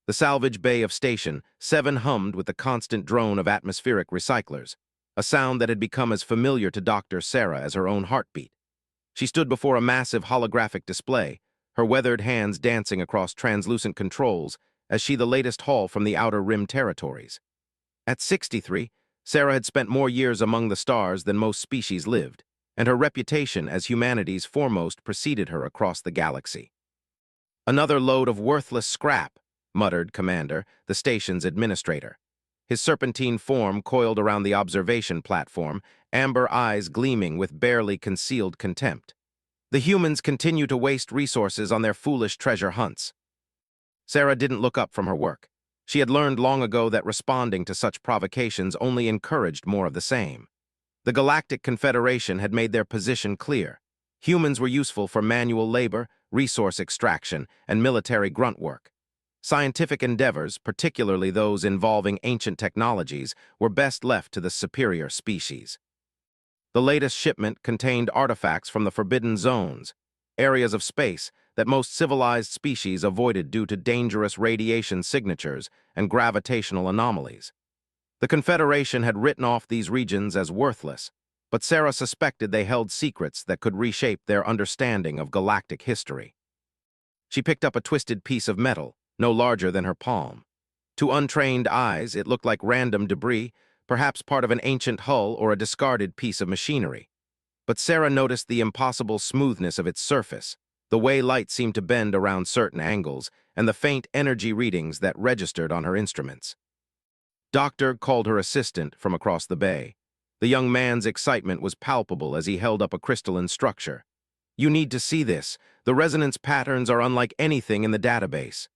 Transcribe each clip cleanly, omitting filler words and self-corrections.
The salvage bay of Station 7 hummed with the constant drone of atmospheric recyclers, a sound that had become as familiar to Dr. Sarah as her own heartbeat. She stood before a massive holographic display, her weathered hands dancing across translucent controls as she the latest haul from the Outer Rim territories. At 63, Sarah had spent more years among the stars than most species lived, and her reputation as humanity's foremost preceded her across the galaxy. "Another load of worthless scrap," muttered Commander, the station's administrator. His serpentine form coiled around the observation platform, amber eyes gleaming with barely concealed contempt. "The humans continue to waste resources on their foolish treasure hunts." Sarah didn't look up from her work. She had learned long ago that responding to such provocations only encouraged more of the same. The Galactic Confederation had made their position clear. Humans were useful for manual labor, resource extraction, and military grunt work. Scientific endeavors, particularly those involving ancient technologies, were best left to the superior species. The latest shipment contained artifacts from the Forbidden Zones, areas of space that most civilized species avoided due to dangerous radiation signatures and gravitational anomalies. The Confederation had written off these regions as worthless, but Sarah suspected they held secrets that could reshape their understanding of galactic history. She picked up a twisted piece of metal, no larger than her palm. To untrained eyes, it looked like random debris, perhaps part of an ancient hull or a discarded piece of machinery. But Sarah noticed the impossible smoothness of its surface, the way light seemed to bend around certain angles, and the faint energy readings that registered on her instruments. Doctor called her assistant from across the bay. The young man's excitement was palpable as he held up a crystalline structure. "You need to see this. The resonance patterns are unlike anything in the database."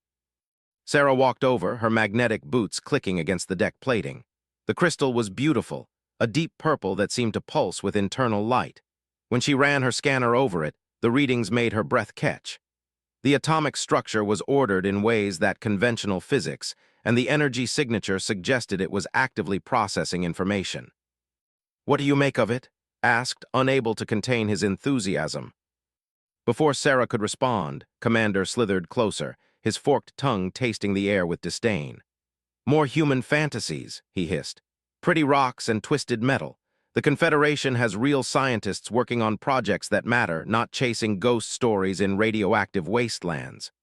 Sarah walked over, her magnetic boots clicking against the deck plating. The crystal was beautiful, a deep purple that seemed to pulse with internal light. When she ran her scanner over it, the readings made her breath catch. The atomic structure was ordered in ways that conventional physics, and the energy signature suggested it was actively processing information. "What do you make of it?" asked, unable to contain his enthusiasm. Before Sarah could respond, Commander slithered closer, his forked tongue tasting the air with disdain. "More human fantasies," he hissed. "Pretty rocks and twisted metal. The Confederation has real scientists working on projects that matter, not chasing ghost stories in radioactive wastelands."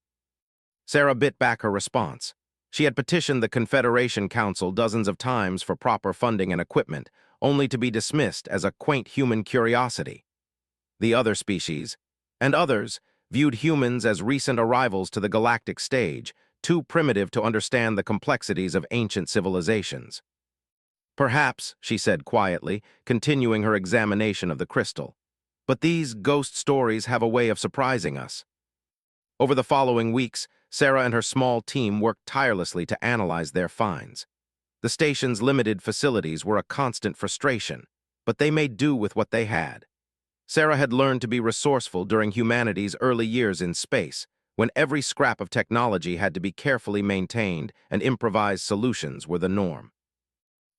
Sarah bit back her response. She had petitioned the Confederation Council dozens of times for proper funding and equipment, only to be dismissed as a quaint human curiosity. The other species, and others, viewed humans as recent arrivals to the galactic stage, too primitive to understand the complexities of ancient civilizations. "Perhaps," she said quietly, continuing her examination of the crystal. "But these ghost stories have a way of surprising us." Over the following weeks, Sarah and her small team worked tirelessly to analyze their finds. The station's limited facilities were a constant frustration, but they made do with what they had. Sarah had learned to be resourceful during humanity's early years in space, when every scrap of technology had to be carefully maintained and improvised solutions were the norm.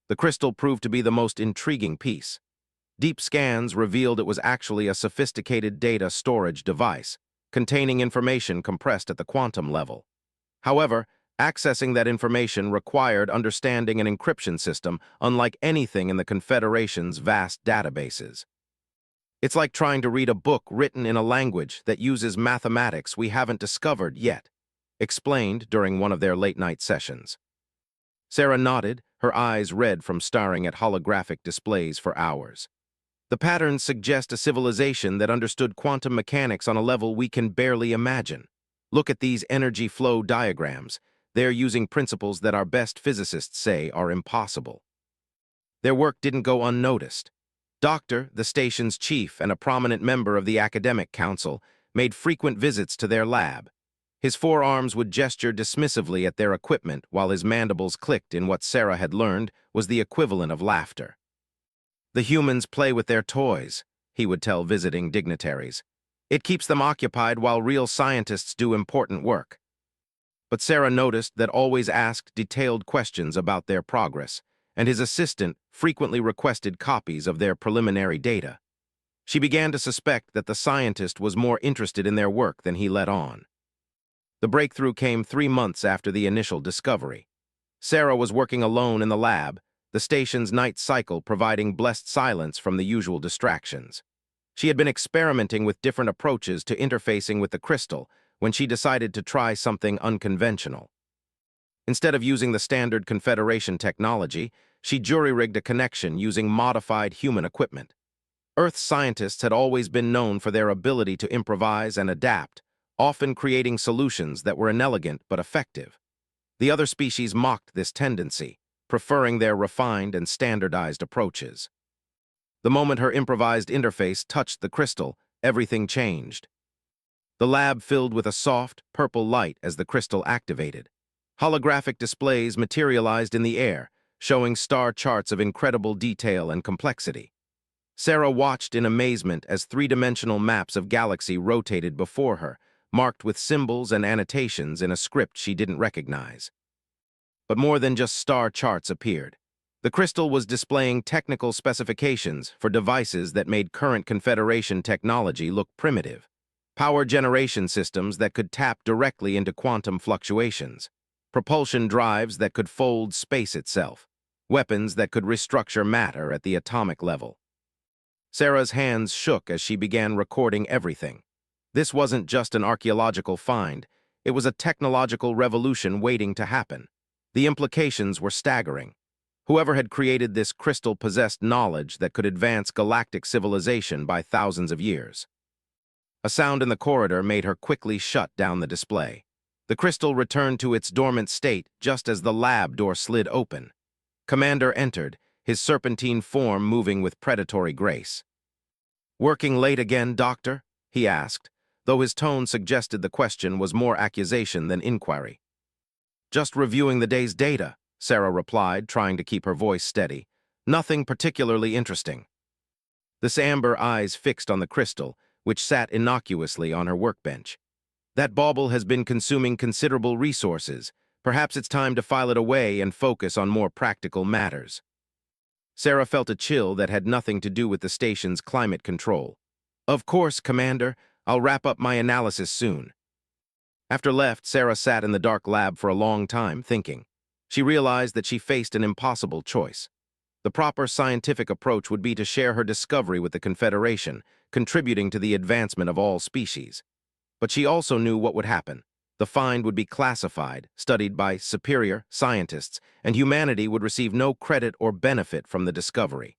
The crystal proved to be the most intriguing piece. Deep scans revealed it was actually a sophisticated data storage device, containing information compressed at the quantum level. However, accessing that information required understanding an encryption system unlike anything in the Confederation's vast databases. "It's like trying to read a book written in a language that uses mathematics we haven't discovered yet," explained during one of their late-night sessions. Sarah nodded, her eyes red from staring at holographic displays for hours. "The patterns suggest a civilization that understood quantum mechanics on a level we can barely imagine. Look at these energy flow diagrams. They're using principles that our best physicists say are impossible." Their work didn't go unnoticed. Doctor, the station's chief and a prominent member of the academic council, made frequent visits to their lab. His forearms would gesture dismissively at their equipment while his mandibles clicked in what Sarah had learned was the equivalent of laughter. "The humans play with their toys," he would tell visiting dignitaries. "It keeps them occupied while real scientists do important work." But Sarah noticed that always asked detailed questions about their progress, and his assistant frequently requested copies of their preliminary data. She began to suspect that the scientist was more interested in their work than he let on. The breakthrough came 3 months after the initial discovery. Sarah was working alone in the lab, the station's night cycle providing blessed silence from the usual distractions. She had been experimenting with different approaches to interfacing with the crystal when she decided to try something unconventional. Instead of using the standard Confederation technology, she jury-rigged a connection using modified human equipment. Earth's scientists had always been known for their ability to improvise and adapt, often creating solutions that were inelegant but effective. The other species mocked this tendency, preferring their refined and standardized approaches. The moment her improvised interface touched the crystal, everything changed. The lab filled with a soft, purple light as the crystal activated. Holographic displays materialized in the air, showing star charts of incredible detail and complexity. Sarah watched in amazement as three-dimensional maps of galaxy rotated before her, marked with symbols and annotations in a script she didn't recognize. But more than just star charts appeared. The crystal was displaying technical specifications for devices that made current Confederation technology look primitive. Power generation systems that could tap directly into quantum fluctuations. Propulsion drives that could fold space itself. Weapons that could restructure matter at the atomic level. Sarah's hands shook as she began recording everything. This wasn't just an archaeological find. It was a technological revolution waiting to happen. The implications were staggering. Whoever had created this crystal possessed knowledge that could advance galactic civilization by thousands of years. A sound in the corridor made her quickly shut down the display. The crystal returned to its dormant state just as the lab door slid open. Commander entered, his serpentine form moving with predatory grace. "Working late again, Doctor?" he asked, though his tone suggested the question was more accusation than inquiry. "Just reviewing the day's data," Sarah replied, trying to keep her voice steady. "Nothing particularly interesting." The amber eyes fixed on the crystal, which sat innocuously on her workbench. "That bauble has been consuming considerable resources. Perhaps it's time to file it away and focus on more practical matters." Sarah felt a chill that had nothing to do with the station's climate control. "Of course, Commander. I'll wrap up my analysis soon." After left, Sarah sat in the dark lab for a long time, thinking. She realized that she faced an impossible choice. The proper scientific approach would be to share her discovery with the Confederation, contributing to the advancement of all species. But she also knew what would happen. The find would be classified, studied by superior scientists, and humanity would receive no credit or benefit from the discovery.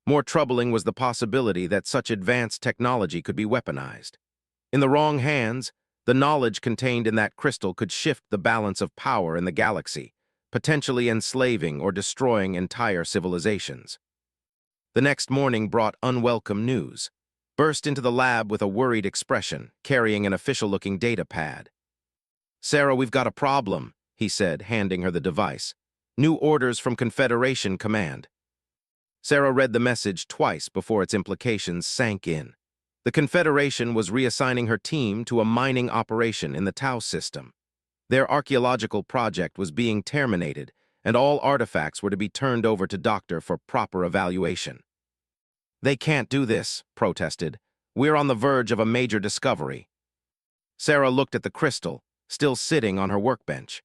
More troubling was the possibility that such advanced technology could be weaponized. In the wrong hands, the knowledge contained in that crystal could shift the balance of power in the galaxy, potentially enslaving or destroying entire civilizations. The next morning brought unwelcome news. Burst into the lab with a worried expression, carrying an official-looking data pad. "Sarah, we've got a problem," he said, handing her the device. "New orders from Confederation Command." Sarah read the message twice before its implications sank in. The Confederation was reassigning her team to a mining operation in the Tau system. Their archaeological project was being terminated, and all artifacts were to be turned over to Doctor for proper evaluation. "They can't do this," protested. "We're on the verge of a major discovery." Sarah looked at the crystal, still sitting on her workbench.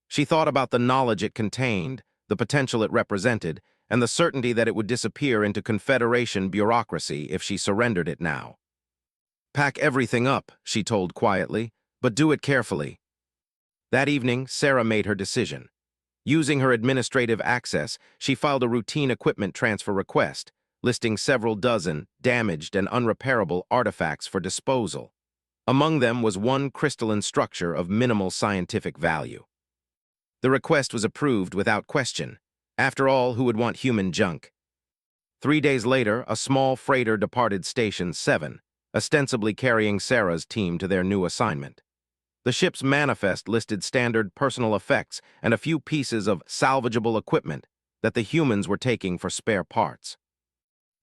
She thought about the knowledge it contained, the potential it represented, and the certainty that it would disappear into Confederation bureaucracy if she surrendered it now. "Pack everything up," she told quietly, "but do it carefully." That evening, Sarah made her decision. Using her administrative access, she filed a routine equipment transfer request, listing several dozen damaged and unrepairable artifacts for disposal. Among them was one crystalline structure of minimal scientific value. The request was approved without question. After all, who would want human junk? 3 days later, a small freighter departed Station 7, ostensibly carrying Sarah's team to their new assignment. The ship's manifest listed standard personal effects and a few pieces of salvageable equipment that the humans were taking for spare parts.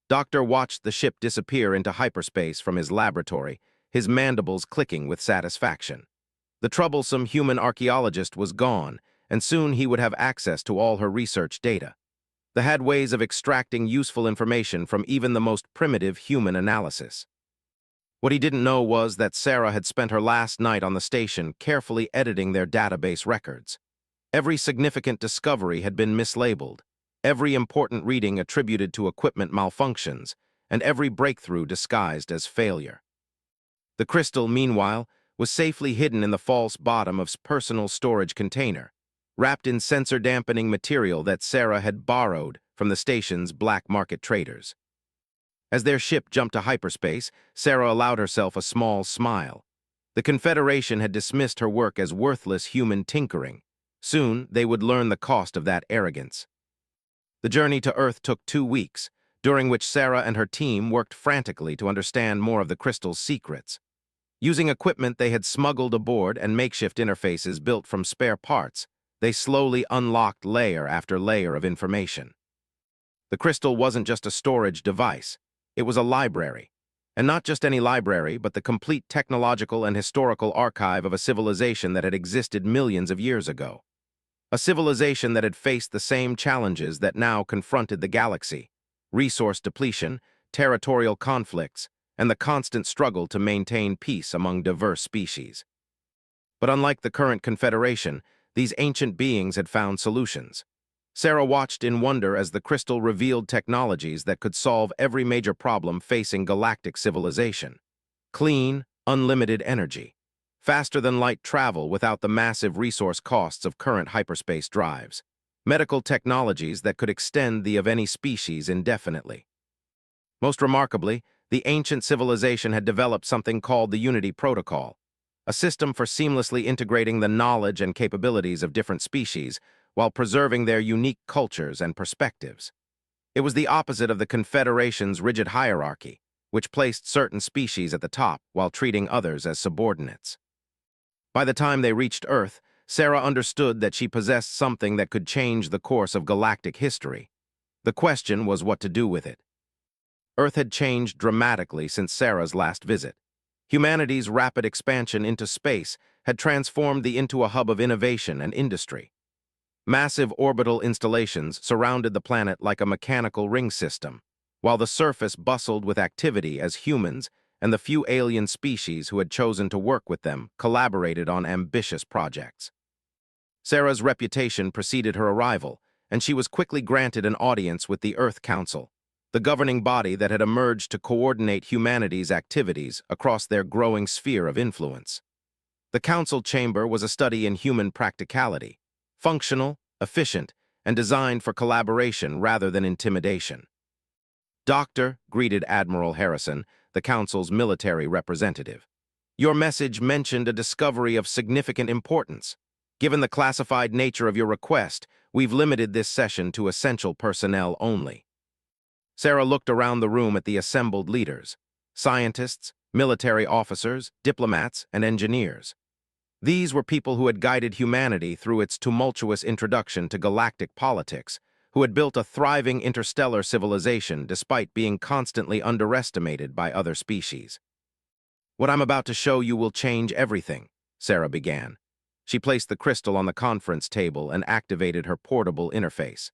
Doctor watched the ship disappear into hyperspace from his laboratory, his mandibles clicking with satisfaction. The troublesome human archaeologist was gone, and soon he would have access to all her research data. They had ways of extracting useful information from even the most primitive human analysis. What he didn't know was that Sarah had spent her last night on the station carefully editing their database records. Every significant discovery had been mislabeled, every important reading attributed to equipment malfunctions, and every breakthrough disguised as failure. The crystal, meanwhile, was safely hidden in the false bottom of personal storage container, wrapped in sensor-dampening material that Sarah had borrowed from the station's black market traders. As their ship jumped to hyperspace, Sarah allowed herself a small smile. The Confederation had dismissed her work as worthless human tinkering. Soon, they would learn the cost of that arrogance. The journey to Earth took 2 weeks, during which Sarah and her team worked frantically to understand more of the crystal's secrets. Using equipment they had smuggled aboard and makeshift interfaces built from spare parts, they slowly unlocked layer after layer of information. The crystal wasn't just a storage device. It was a library. And not just any library, but the complete technological and historical archive of a civilization that had existed millions of years ago. A civilization that had faced the same challenges that now confronted the galaxy: resource depletion, territorial conflicts, and the constant struggle to maintain peace among diverse species. But unlike the current Confederation, these ancient beings had found solutions. Sarah watched in wonder as the crystal revealed technologies that could solve every major problem facing galactic civilization. Clean, unlimited energy. Faster-than-light travel without the massive resource costs of current hyperspace drives. Medical technologies that could extend the of any species indefinitely. Most remarkably, the ancient civilization had developed something called the Unity Protocol, a system for seamlessly integrating the knowledge and capabilities of different species while preserving their unique cultures and perspectives. It was the opposite of the Confederation's rigid hierarchy, which placed certain species at the top while treating others as subordinates. By the time they reached Earth, Sarah understood that she possessed something that could change the course of galactic history. The question was what to do with it. Earth had changed dramatically since Sarah's last visit. Humanity's rapid expansion into space had transformed into a hub of innovation and industry. Massive orbital installations surrounded the planet like a mechanical ring system, while the surface bustled with activity as humans and the few alien species who had chosen to work with them collaborated on ambitious projects. Sarah's reputation preceded her arrival, and she was quickly granted an audience with the Earth Council, the governing body that had emerged to coordinate humanity's activities across their growing sphere of influence. The council chamber was a study in human practicality, functional, efficient, and designed for collaboration rather than intimidation. "Doctor," greeted Admiral Harrison, the council's military representative, "your message mentioned a discovery of significant importance. Given the classified nature of your request, we've limited this session to essential personnel only." Sarah looked around the room at the assembled leaders: scientists, military officers, diplomats, and engineers. These were people who had guided humanity through its tumultuous introduction to galactic politics, who had built a thriving interstellar civilization despite being constantly underestimated by other species. "What I'm about to show you will change everything," Sarah began. She placed the crystal on the conference table and activated her portable interface.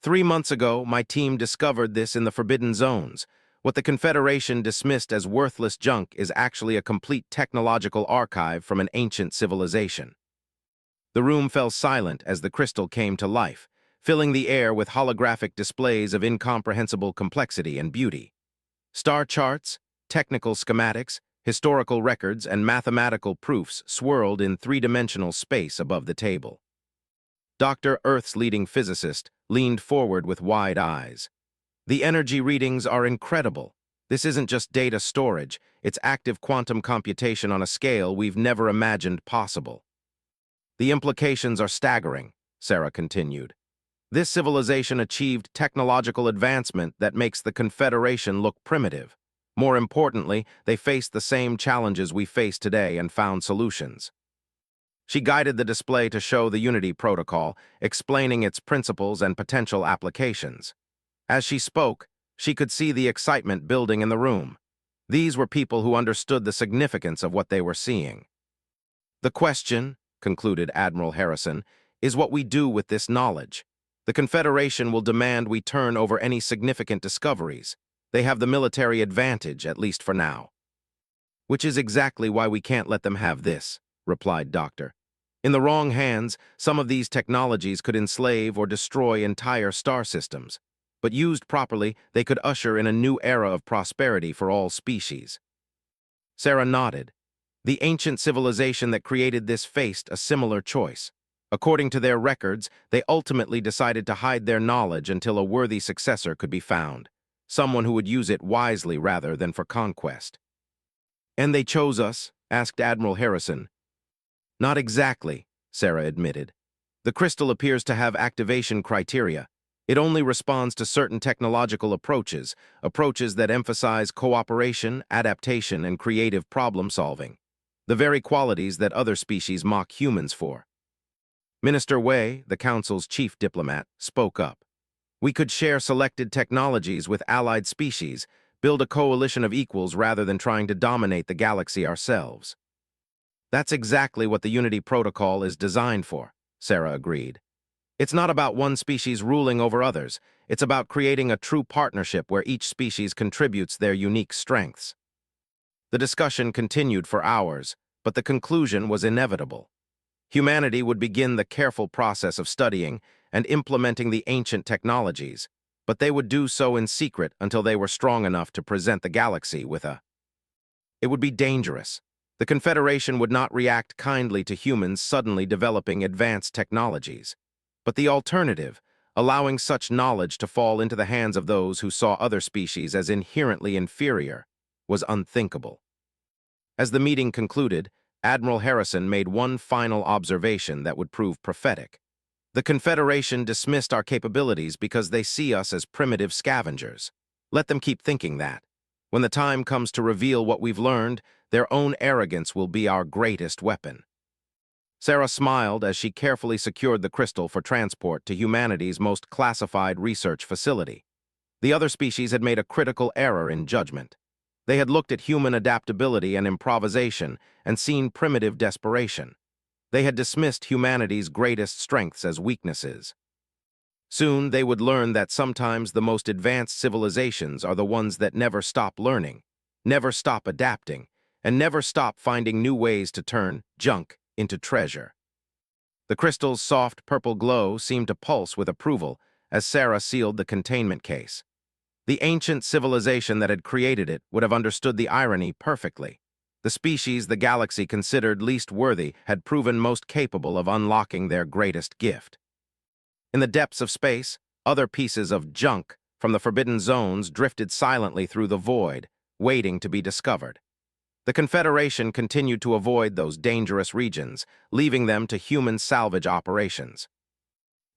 "3 months ago, my team discovered this in the Forbidden Zones. What the Confederation dismissed as worthless junk is actually a complete technological archive from an ancient civilization." The room fell silent as the crystal came to life, filling the air with holographic displays of incomprehensible complexity and beauty. Star charts, technical schematics, historical records, and mathematical proofs swirled in three-dimensional space above the table. Dr. Earth's leading physicist leaned forward with wide eyes. "The energy readings are incredible. This isn't just data storage, it's active quantum computation on a scale we've never imagined possible." "The implications are staggering," Sarah continued. "This civilization achieved technological advancement that makes the Confederation look primitive. More importantly, they faced the same challenges we face today and found solutions." She guided the display to show the Unity Protocol, explaining its principles and potential applications. As she spoke, she could see the excitement building in the room. These were people who understood the significance of what they were seeing. "The question," concluded Admiral Harrison, "is what we do with this knowledge. The Confederation will demand we turn over any significant discoveries. They have the military advantage, at least for now." Which is exactly why we can't let them have this, replied Doctor. In the wrong hands, some of these technologies could enslave or destroy entire star systems. But used properly, they could usher in a new era of prosperity for all species. Sarah nodded. The ancient civilization that created this faced a similar choice. According to their records, they ultimately decided to hide their knowledge until a worthy successor could be found, someone who would use it wisely rather than for conquest. "And they chose us?" asked Admiral Harrison. "Not exactly," Sarah admitted. "The crystal appears to have activation criteria. It only responds to certain technological approaches that emphasize cooperation, adaptation, and creative problem-solving, the very qualities that other species mock humans for." Minister Wei, the Council's chief diplomat, spoke up. "We could share selected technologies with allied species, build a coalition of equals rather than trying to dominate the galaxy ourselves." "That's exactly what the Unity Protocol is designed for," Sarah agreed. "It's not about one species ruling over others. It's about creating a true partnership where each species contributes their unique strengths." The discussion continued for hours, but the conclusion was inevitable. Humanity would begin the careful process of studying and implementing the ancient technologies, but they would do so in secret until they were strong enough to present the galaxy with a. It would be dangerous. The Confederation would not react kindly to humans suddenly developing advanced technologies. But the alternative, allowing such knowledge to fall into the hands of those who saw other species as inherently inferior, was unthinkable. As the meeting concluded, Admiral Harrison made one final observation that would prove prophetic. "The Confederation dismissed our capabilities because they see us as primitive scavengers. Let them keep thinking that. When the time comes to reveal what we've learned, their own arrogance will be our greatest weapon." Sarah smiled as she carefully secured the crystal for transport to humanity's most classified research facility. The other species had made a critical error in judgment. They had looked at human adaptability and improvisation and seen primitive desperation. They had dismissed humanity's greatest strengths as weaknesses. Soon they would learn that sometimes the most advanced civilizations are the ones that never stop learning, never stop adapting, and never stop finding new ways to turn junk into treasure. The crystal's soft purple glow seemed to pulse with approval as Sarah sealed the containment case. The ancient civilization that had created it would have understood the irony perfectly. The species the galaxy considered least worthy had proven most capable of unlocking their greatest gift. In the depths of space, other pieces of junk from the forbidden zones drifted silently through the void, waiting to be discovered. The Confederation continued to avoid those dangerous regions, leaving them to human salvage operations.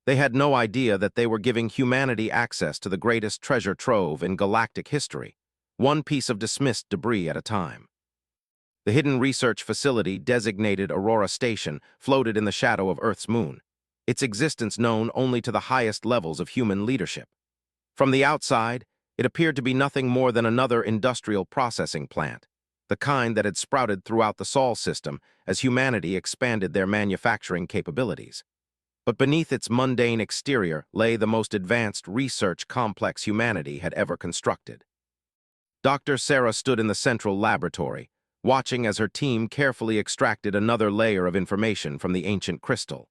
They had no idea that they were giving humanity access to the greatest treasure trove in galactic history, one piece of dismissed debris at a time. The hidden research facility, designated Aurora Station, floated in the shadow of Earth's moon, its existence known only to the highest levels of human leadership. From the outside, it appeared to be nothing more than another industrial processing plant, the kind that had sprouted throughout the Sol system as humanity expanded their manufacturing capabilities. But beneath its mundane exterior lay the most advanced research complex humanity had ever constructed. Dr. Sarah stood in the central laboratory, watching as her team carefully extracted another layer of information from the ancient crystal.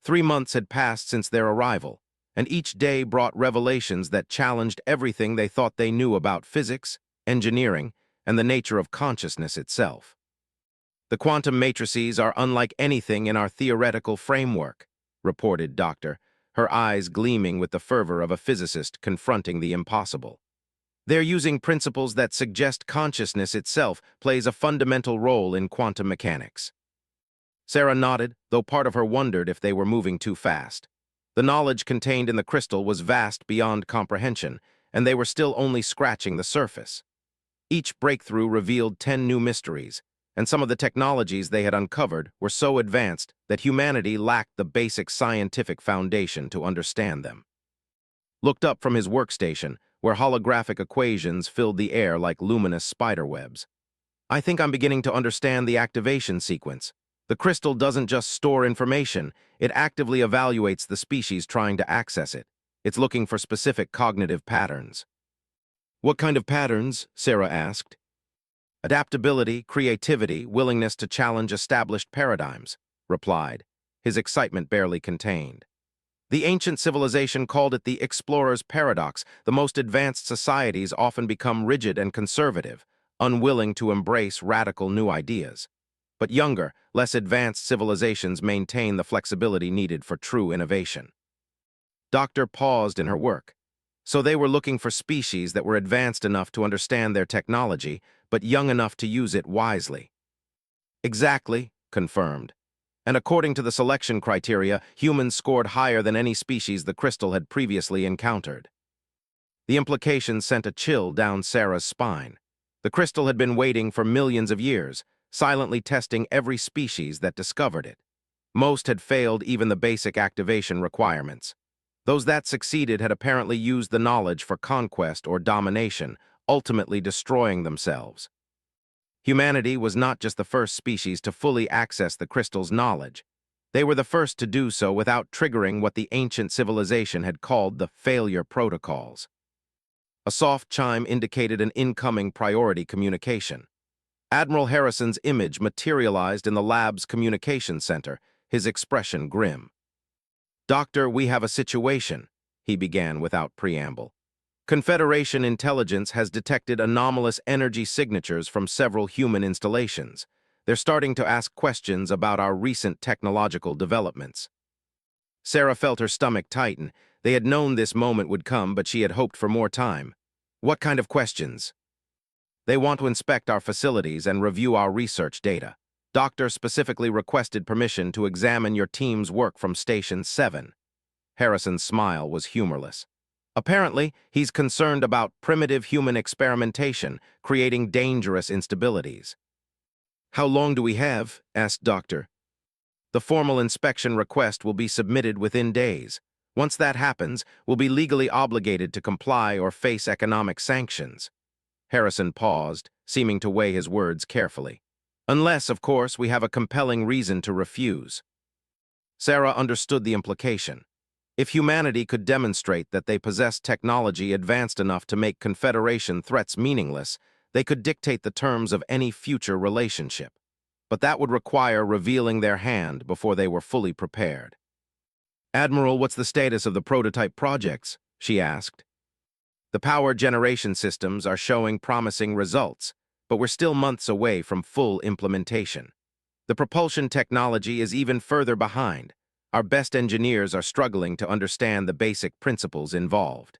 3 months had passed since their arrival, and each day brought revelations that challenged everything they thought they knew about physics, engineering, and the nature of consciousness itself. "The quantum matrices are unlike anything in our theoretical framework," reported Doctor, her eyes gleaming with the fervor of a physicist confronting the impossible. "They're using principles that suggest consciousness itself plays a fundamental role in quantum mechanics." Sarah nodded, though part of her wondered if they were moving too fast. The knowledge contained in the crystal was vast beyond comprehension, and they were still only scratching the surface. Each breakthrough revealed 10 new mysteries, and some of the technologies they had uncovered were so advanced that humanity lacked the basic scientific foundation to understand them. Looked up from his workstation, where holographic equations filled the air like luminous spiderwebs. "I think I'm beginning to understand the activation sequence. The crystal doesn't just store information, it actively evaluates the species trying to access it. It's looking for specific cognitive patterns." "What kind of patterns?" Sarah asked. Adaptability, creativity, willingness to challenge established paradigms, replied, his excitement barely contained. The ancient civilization called it the explorer's paradox. The most advanced societies often become rigid and conservative, unwilling to embrace radical new ideas. But younger, less advanced civilizations maintain the flexibility needed for true innovation. Doctor paused in her work. So they were looking for species that were advanced enough to understand their technology, but young enough to use it wisely. Exactly, confirmed. And according to the selection criteria, humans scored higher than any species the crystal had previously encountered. The implication sent a chill down Sarah's spine. The crystal had been waiting for millions of years, silently testing every species that discovered it. Most had failed even the basic activation requirements. Those that succeeded had apparently used the knowledge for conquest or domination, ultimately destroying themselves. Humanity was not just the first species to fully access the crystal's knowledge. They were the first to do so without triggering what the ancient civilization had called the failure protocols. A soft chime indicated an incoming priority communication. Admiral Harrison's image materialized in the lab's communication center, his expression grim. "Doctor, we have a situation," he began without preamble. "Confederation intelligence has detected anomalous energy signatures from several human installations. They're starting to ask questions about our recent technological developments." Sarah felt her stomach tighten. They had known this moment would come, but she had hoped for more time. "What kind of questions?" "They want to inspect our facilities and review our research data. Doctor specifically requested permission to examine your team's work from Station 7. Harrison's smile was humorless. "Apparently, he's concerned about primitive human experimentation, creating dangerous instabilities." "How long do we have?" asked Doctor. "The formal inspection request will be submitted within days. Once that happens, we'll be legally obligated to comply or face economic sanctions." Harrison paused, seeming to weigh his words carefully. "Unless, of course, we have a compelling reason to refuse." Sarah understood the implication. If humanity could demonstrate that they possessed technology advanced enough to make Confederation threats meaningless, they could dictate the terms of any future relationship. But that would require revealing their hand before they were fully prepared. "Admiral, what's the status of the prototype projects?" she asked. "The power generation systems are showing promising results, but we're still months away from full implementation. The propulsion technology is even further behind. Our best engineers are struggling to understand the basic principles involved."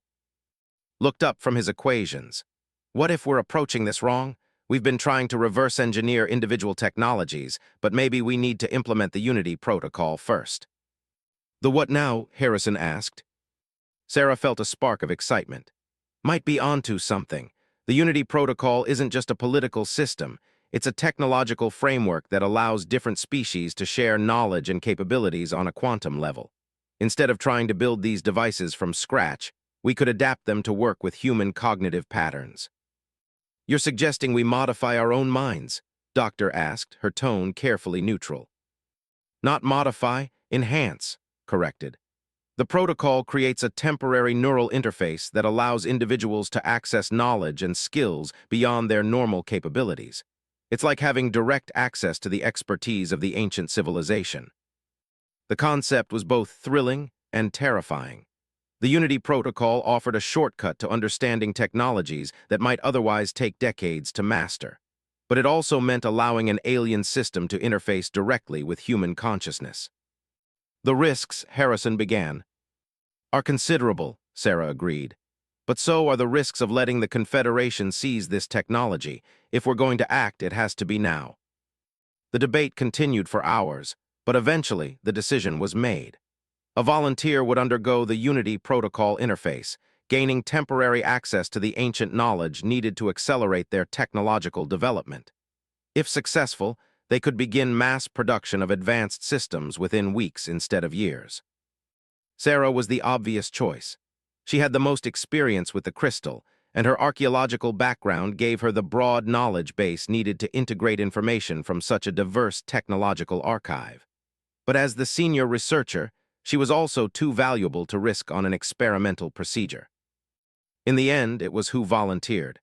Looked up from his equations. "What if we're approaching this wrong? We've been trying to reverse engineer individual technologies, but maybe we need to implement the Unity protocol first." "The what now?" Harrison asked. Sarah felt a spark of excitement. "Might be onto something. The Unity protocol isn't just a political system. It's a technological framework that allows different species to share knowledge and capabilities on a quantum level. Instead of trying to build these devices from scratch, we could adapt them to work with human cognitive patterns." "You're suggesting we modify our own minds?" Doctor asked, her tone carefully neutral. "Not modify, enhance," corrected. "The protocol creates a temporary neural interface that allows individuals to access knowledge and skills beyond their normal capabilities. It's like having direct access to the expertise of the ancient civilization." The concept was both thrilling and terrifying. The Unity protocol offered a shortcut to understanding technologies that might otherwise take decades to master. But it also meant allowing an alien system to interface directly with human consciousness. "The risks," Harrison began, "are considerable," Sarah agreed. "But so are the risks of letting the Confederation seize this technology. If we're going to act, it has to be now." The debate continued for hours, but eventually the decision was made. A volunteer would undergo the Unity protocol interface, gaining temporary access to the ancient knowledge needed to accelerate their technological development. If successful, they could begin mass production of advanced systems within weeks instead of years. Sarah was the obvious choice. She had the most experience with the crystal, and her archaeological background gave her the broad knowledge base needed to integrate information from such a diverse technological archive. But as the senior researcher, she was also too valuable to risk on an experimental procedure. In the end, it was who volunteered.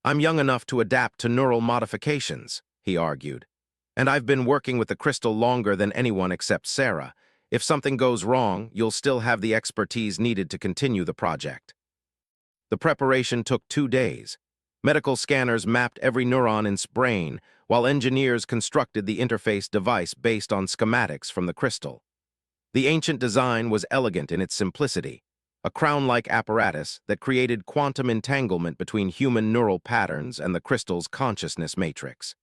I'm young enough to adapt to neural modifications, he argued. And I've been working with the crystal longer than anyone except Sarah. If something goes wrong, you'll still have the expertise needed to continue the project. The preparation took 2 days. Medical scanners mapped every neuron in its brain, while engineers constructed the interface device based on schematics from the crystal. The ancient design was elegant in its simplicity, a crown-like apparatus that created quantum entanglement between human neural patterns and the crystal's consciousness matrix.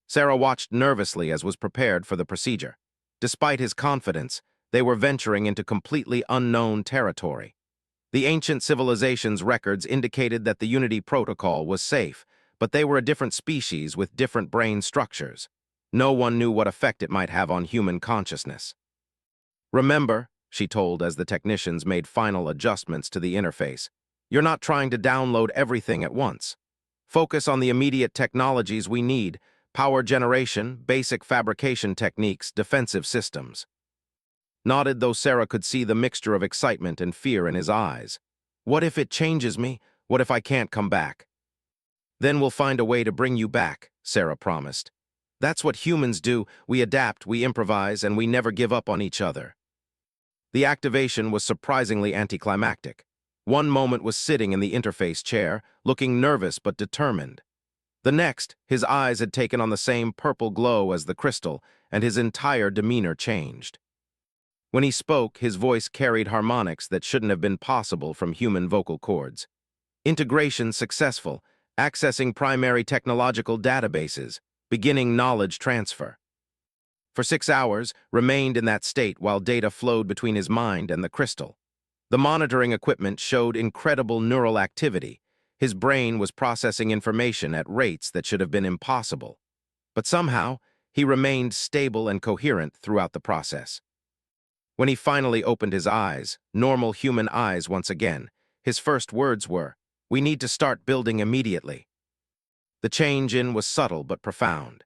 Sarah watched nervously as was prepared for the procedure. Despite his confidence, they were venturing into completely unknown territory. The ancient civilization's records indicated that the Unity Protocol was safe, but they were a different species with different brain structures. No one knew what effect it might have on human consciousness. Remember, she told as the technicians made final adjustments to the interface, you're not trying to download everything at once. Focus on the immediate technologies we need: power generation, basic fabrication techniques, defensive systems. Nodded, though Sarah could see the mixture of excitement and fear in his eyes. What if it changes me? What if I can't come back? Then we'll find a way to bring you back, Sarah promised. That's what humans do. We adapt, we improvise, and we never give up on each other. The activation was surprisingly anticlimactic. One moment was sitting in the interface chair, looking nervous but determined. The next, his eyes had taken on the same purple glow as the crystal, and his entire demeanor changed. When he spoke, his voice carried harmonics that shouldn't have been possible from human vocal cords. Integration successful, accessing primary technological databases, beginning knowledge transfer. For 6 hours, remained in that state while data flowed between his mind and the crystal. The monitoring equipment showed incredible neural activity. His brain was processing information at rates that should have been impossible. But somehow, he remained stable and coherent throughout the process. When he finally opened his eyes, normal human eyes once again, his first words were, "We need to start building immediately." The change-in was subtle but profound.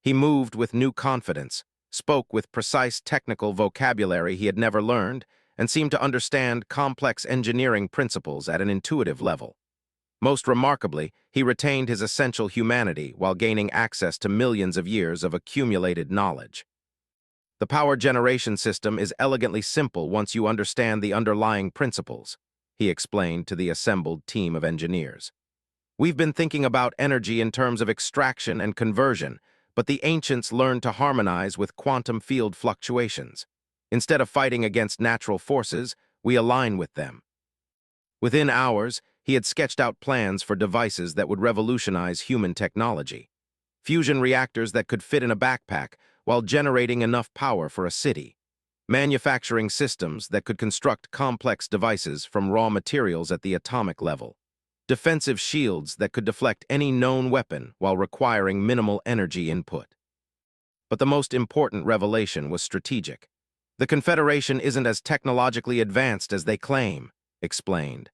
He moved with new confidence, spoke with precise technical vocabulary he had never learned, and seemed to understand complex engineering principles at an intuitive level. Most remarkably, he retained his essential humanity while gaining access to millions of years of accumulated knowledge. The power generation system is elegantly simple once you understand the underlying principles, he explained to the assembled team of engineers. We've been thinking about energy in terms of extraction and conversion, but the ancients learned to harmonize with quantum field fluctuations. Instead of fighting against natural forces, we align with them. Within hours, he had sketched out plans for devices that would revolutionize human technology. Fusion reactors that could fit in a backpack while generating enough power for a city. Manufacturing systems that could construct complex devices from raw materials at the atomic level. Defensive shields that could deflect any known weapon while requiring minimal energy input. But the most important revelation was strategic. The Confederation isn't as technologically advanced as they claim, explained.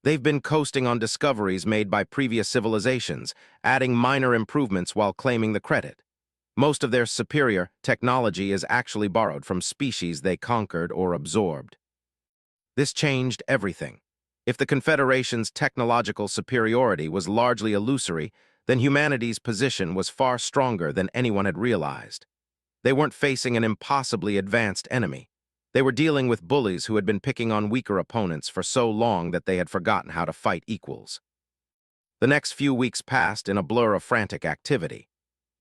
They've been coasting on discoveries made by previous civilizations, adding minor improvements while claiming the credit. Most of their superior technology is actually borrowed from species they conquered or absorbed. This changed everything. If the Confederation's technological superiority was largely illusory, then humanity's position was far stronger than anyone had realized. They weren't facing an impossibly advanced enemy. They were dealing with bullies who had been picking on weaker opponents for so long that they had forgotten how to fight equals. The next few weeks passed in a blur of frantic activity.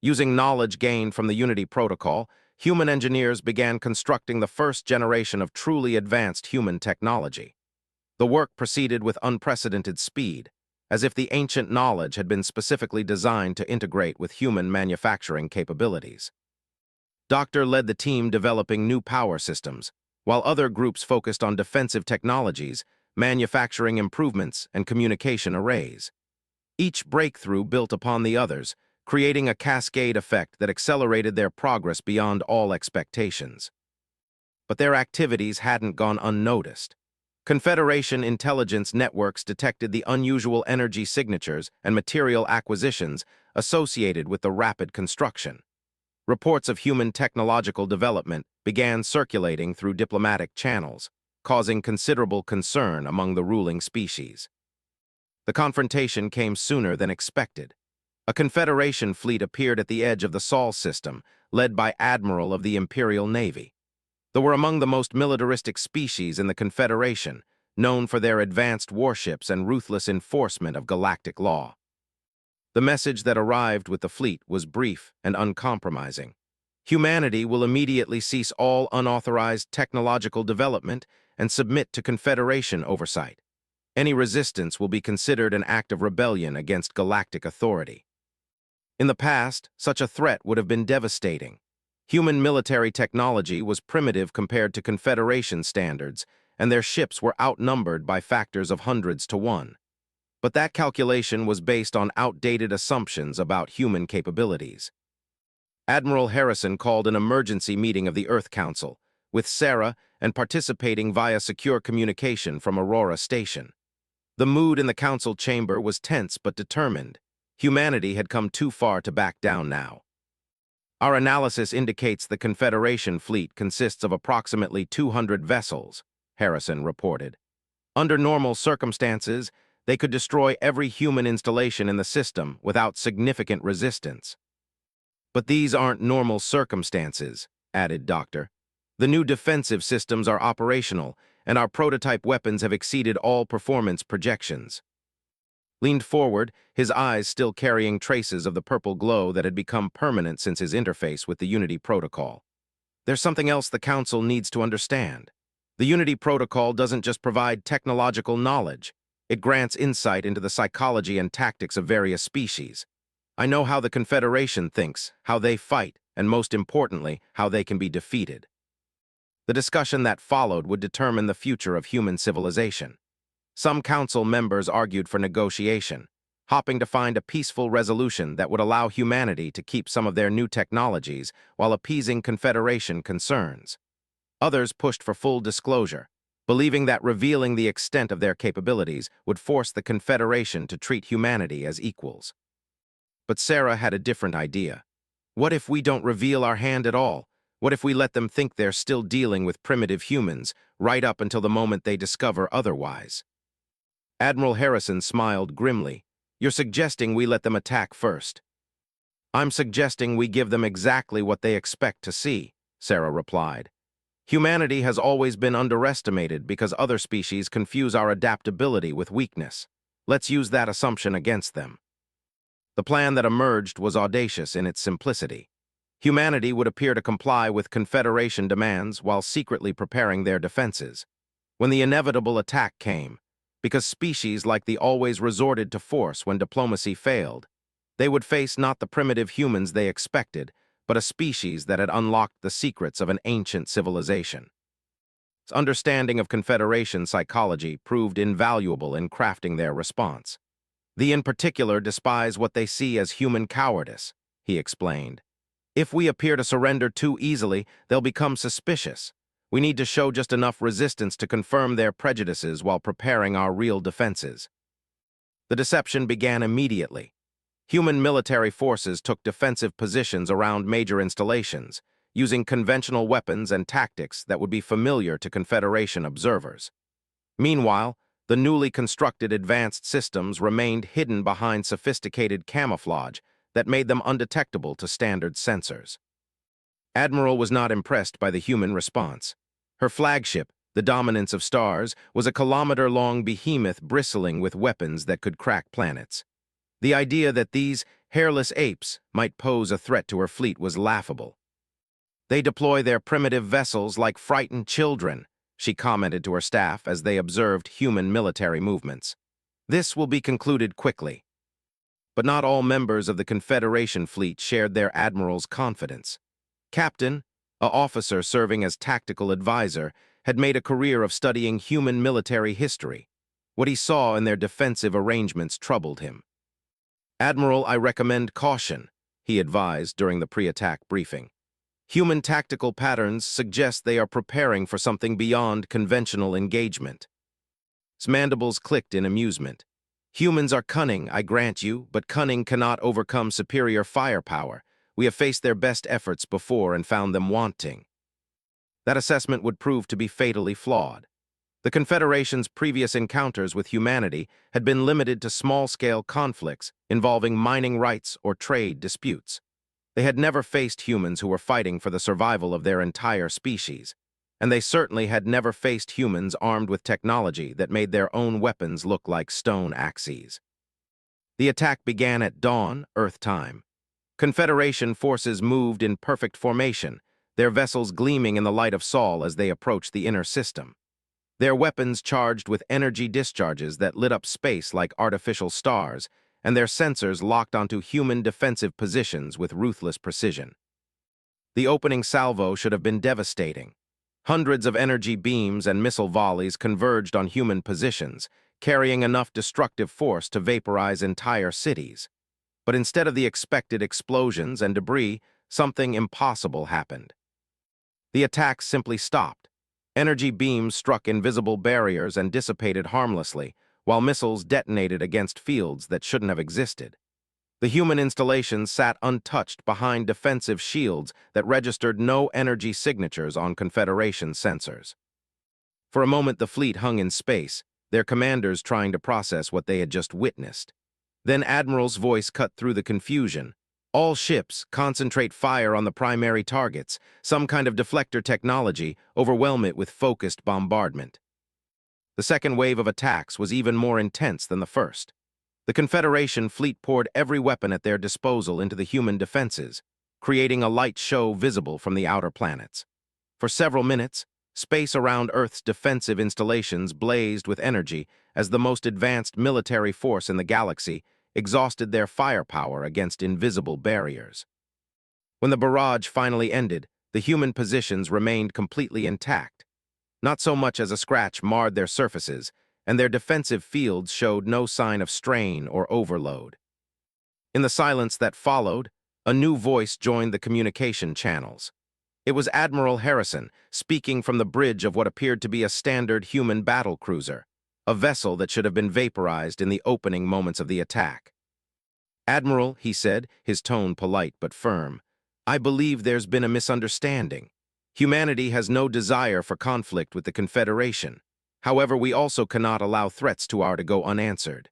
Using knowledge gained from the Unity Protocol, human engineers began constructing the first generation of truly advanced human technology. The work proceeded with unprecedented speed, as if the ancient knowledge had been specifically designed to integrate with human manufacturing capabilities. Doctor led the team developing new power systems, while other groups focused on defensive technologies, manufacturing improvements, and communication arrays. Each breakthrough built upon the others, creating a cascade effect that accelerated their progress beyond all expectations. But their activities hadn't gone unnoticed. Confederation intelligence networks detected the unusual energy signatures and material acquisitions associated with the rapid construction. Reports of human technological development began circulating through diplomatic channels, causing considerable concern among the ruling species. The confrontation came sooner than expected. A Confederation fleet appeared at the edge of the Sol system, led by Admiral of the Imperial Navy. They were among the most militaristic species in the Confederation, known for their advanced warships and ruthless enforcement of galactic law. The message that arrived with the fleet was brief and uncompromising. Humanity will immediately cease all unauthorized technological development and submit to Confederation oversight. Any resistance will be considered an act of rebellion against galactic authority. In the past, such a threat would have been devastating. Human military technology was primitive compared to Confederation standards, and their ships were outnumbered by factors of hundreds to one. But that calculation was based on outdated assumptions about human capabilities. Admiral Harrison called an emergency meeting of the Earth Council, with Sarah and participating via secure communication from Aurora Station. The mood in the council chamber was tense but determined. Humanity had come too far to back down now. Our analysis indicates the Confederation fleet consists of approximately 200 vessels, Harrison reported. Under normal circumstances, they could destroy every human installation in the system without significant resistance. But these aren't normal circumstances, added Doctor. The new defensive systems are operational, and our prototype weapons have exceeded all performance projections. Leaned forward, his eyes still carrying traces of the purple glow that had become permanent since his interface with the Unity Protocol. There's something else the Council needs to understand. The Unity Protocol doesn't just provide technological knowledge. It grants insight into the psychology and tactics of various species. I know how the Confederation thinks, how they fight, and most importantly, how they can be defeated. The discussion that followed would determine the future of human civilization. Some council members argued for negotiation, hoping to find a peaceful resolution that would allow humanity to keep some of their new technologies while appeasing Confederation concerns. Others pushed for full disclosure, believing that revealing the extent of their capabilities would force the Confederation to treat humanity as equals. But Sarah had a different idea. What if we don't reveal our hand at all? What if we let them think they're still dealing with primitive humans, right up until the moment they discover otherwise? Admiral Harrison smiled grimly. You're suggesting we let them attack first. I'm suggesting we give them exactly what they expect to see, Sarah replied. Humanity has always been underestimated because other species confuse our adaptability with weakness. Let's use that assumption against them. The plan that emerged was audacious in its simplicity. Humanity would appear to comply with Confederation demands while secretly preparing their defenses. When the inevitable attack came, because species like the always resorted to force when diplomacy failed, they would face not the primitive humans they expected, but a species that had unlocked the secrets of an ancient civilization. Its understanding of Confederation psychology proved invaluable in crafting their response. They in particular despise what they see as human cowardice, he explained. If we appear to surrender too easily, they'll become suspicious. We need to show just enough resistance to confirm their prejudices while preparing our real defenses. The deception began immediately. Human military forces took defensive positions around major installations, using conventional weapons and tactics that would be familiar to Confederation observers. Meanwhile, the newly constructed advanced systems remained hidden behind sophisticated camouflage that made them undetectable to standard sensors. Admiral was not impressed by the human response. Her flagship, the Dominance of Stars, was a kilometer-long behemoth bristling with weapons that could crack planets. The idea that these hairless apes might pose a threat to her fleet was laughable. They deploy their primitive vessels like frightened children, she commented to her staff as they observed human military movements. This will be concluded quickly. But not all members of the Confederation fleet shared their admiral's confidence. Captain, an officer serving as tactical advisor, had made a career of studying human military history. What he saw in their defensive arrangements troubled him. Admiral, I recommend caution, he advised during the pre-attack briefing. Human tactical patterns suggest they are preparing for something beyond conventional engagement. His mandibles clicked in amusement. Humans are cunning, I grant you, but cunning cannot overcome superior firepower. We have faced their best efforts before and found them wanting. That assessment would prove to be fatally flawed. The Confederation's previous encounters with humanity had been limited to small-scale conflicts involving mining rights or trade disputes. They had never faced humans who were fighting for the survival of their entire species, and they certainly had never faced humans armed with technology that made their own weapons look like stone axes. The attack began at dawn, Earth time. Confederation forces moved in perfect formation, their vessels gleaming in the light of Sol as they approached the inner system. Their weapons charged with energy discharges that lit up space like artificial stars, and their sensors locked onto human defensive positions with ruthless precision. The opening salvo should have been devastating. Hundreds of energy beams and missile volleys converged on human positions, carrying enough destructive force to vaporize entire cities. But instead of the expected explosions and debris, something impossible happened. The attack simply stopped. Energy beams struck invisible barriers and dissipated harmlessly, while missiles detonated against fields that shouldn't have existed. The human installations sat untouched behind defensive shields that registered no energy signatures on Confederation sensors. For a moment, the fleet hung in space, their commanders trying to process what they had just witnessed. Then Admiral's voice cut through the confusion. All ships, concentrate fire on the primary targets. Some kind of deflector technology, overwhelm it with focused bombardment. The second wave of attacks was even more intense than the first. The Confederation fleet poured every weapon at their disposal into the human defenses, creating a light show visible from the outer planets. For several minutes, space around Earth's defensive installations blazed with energy as the most advanced military force in the galaxy exhausted their firepower against invisible barriers. When the barrage finally ended, the human positions remained completely intact. Not so much as a scratch marred their surfaces, and their defensive fields showed no sign of strain or overload. In the silence that followed, a new voice joined the communication channels. It was Admiral Harrison, speaking from the bridge of what appeared to be a standard human battle cruiser, a vessel that should have been vaporized in the opening moments of the attack. "Admiral," he said, his tone polite but firm, "I believe there's been a misunderstanding. Humanity has no desire for conflict with the Confederation. However, we also cannot allow threats to our to go unanswered."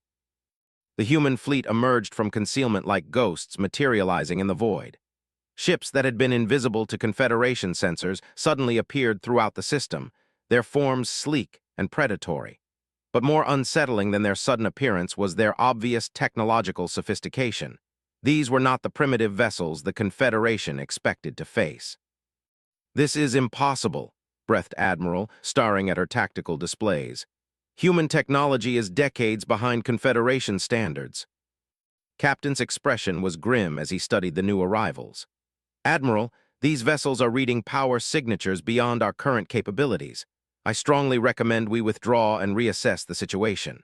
The human fleet emerged from concealment like ghosts materializing in the void. Ships that had been invisible to Confederation sensors suddenly appeared throughout the system, their forms sleek and predatory. But more unsettling than their sudden appearance was their obvious technological sophistication. These were not the primitive vessels the Confederation expected to face. "This is impossible," breathed Admiral, staring at her tactical displays. "Human technology is decades behind Confederation standards." Captain's expression was grim as he studied the new arrivals. "Admiral, these vessels are reading power signatures beyond our current capabilities. I strongly recommend we withdraw and reassess the situation."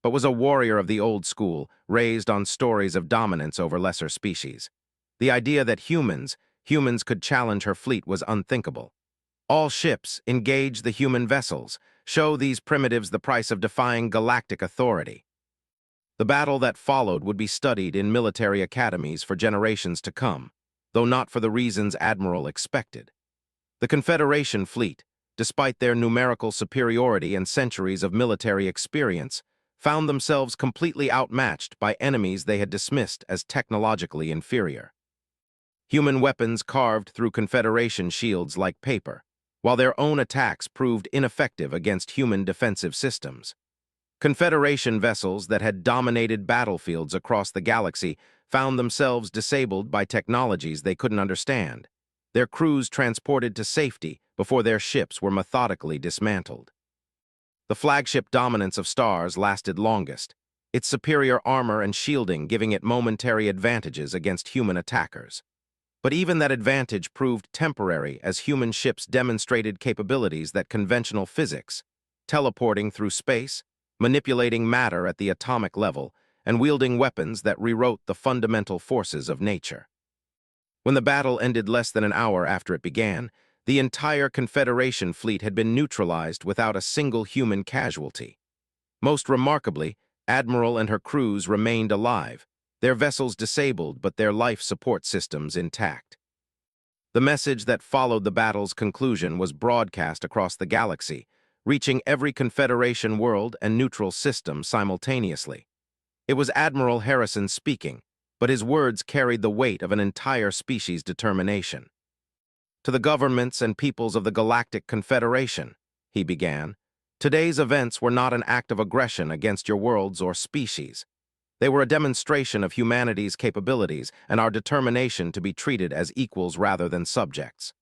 But was a warrior of the old school, raised on stories of dominance over lesser species. The idea that humans could challenge her fleet was unthinkable. "All ships, engage the human vessels. Show these primitives the price of defying galactic authority." The battle that followed would be studied in military academies for generations to come, though not for the reasons Admiral expected. The Confederation fleet, despite their numerical superiority and centuries of military experience, found themselves completely outmatched by enemies they had dismissed as technologically inferior. Human weapons carved through Confederation shields like paper, while their own attacks proved ineffective against human defensive systems. Confederation vessels that had dominated battlefields across the galaxy found themselves disabled by technologies they couldn't understand, their crews transported to safety before their ships were methodically dismantled. The flagship dominance of Stars lasted longest, its superior armor and shielding giving it momentary advantages against human attackers. But even that advantage proved temporary as human ships demonstrated capabilities that conventional physics, teleporting through space, manipulating matter at the atomic level, and wielding weapons that rewrote the fundamental forces of nature. When the battle ended less than an hour after it began, the entire Confederation fleet had been neutralized without a single human casualty. Most remarkably, Admiral and her crews remained alive, their vessels disabled but their life support systems intact. The message that followed the battle's conclusion was broadcast across the galaxy, reaching every Confederation world and neutral system simultaneously. It was Admiral Harrison speaking, but his words carried the weight of an entire species' determination. To the governments and peoples of the Galactic Confederation, he began, today's events were not an act of aggression against your worlds or species. They were a demonstration of humanity's capabilities and our determination to be treated as equals rather than subjects.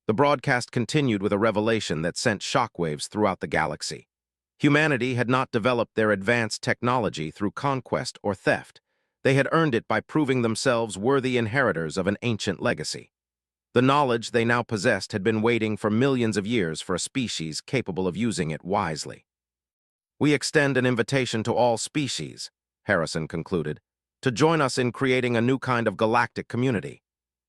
The broadcast continued with a revelation that sent shockwaves throughout the galaxy. Humanity had not developed their advanced technology through conquest or theft. They had earned it by proving themselves worthy inheritors of an ancient legacy. The knowledge they now possessed had been waiting for millions of years for a species capable of using it wisely. We extend an invitation to all species, Harrison concluded, to join us in creating a new kind of galactic community,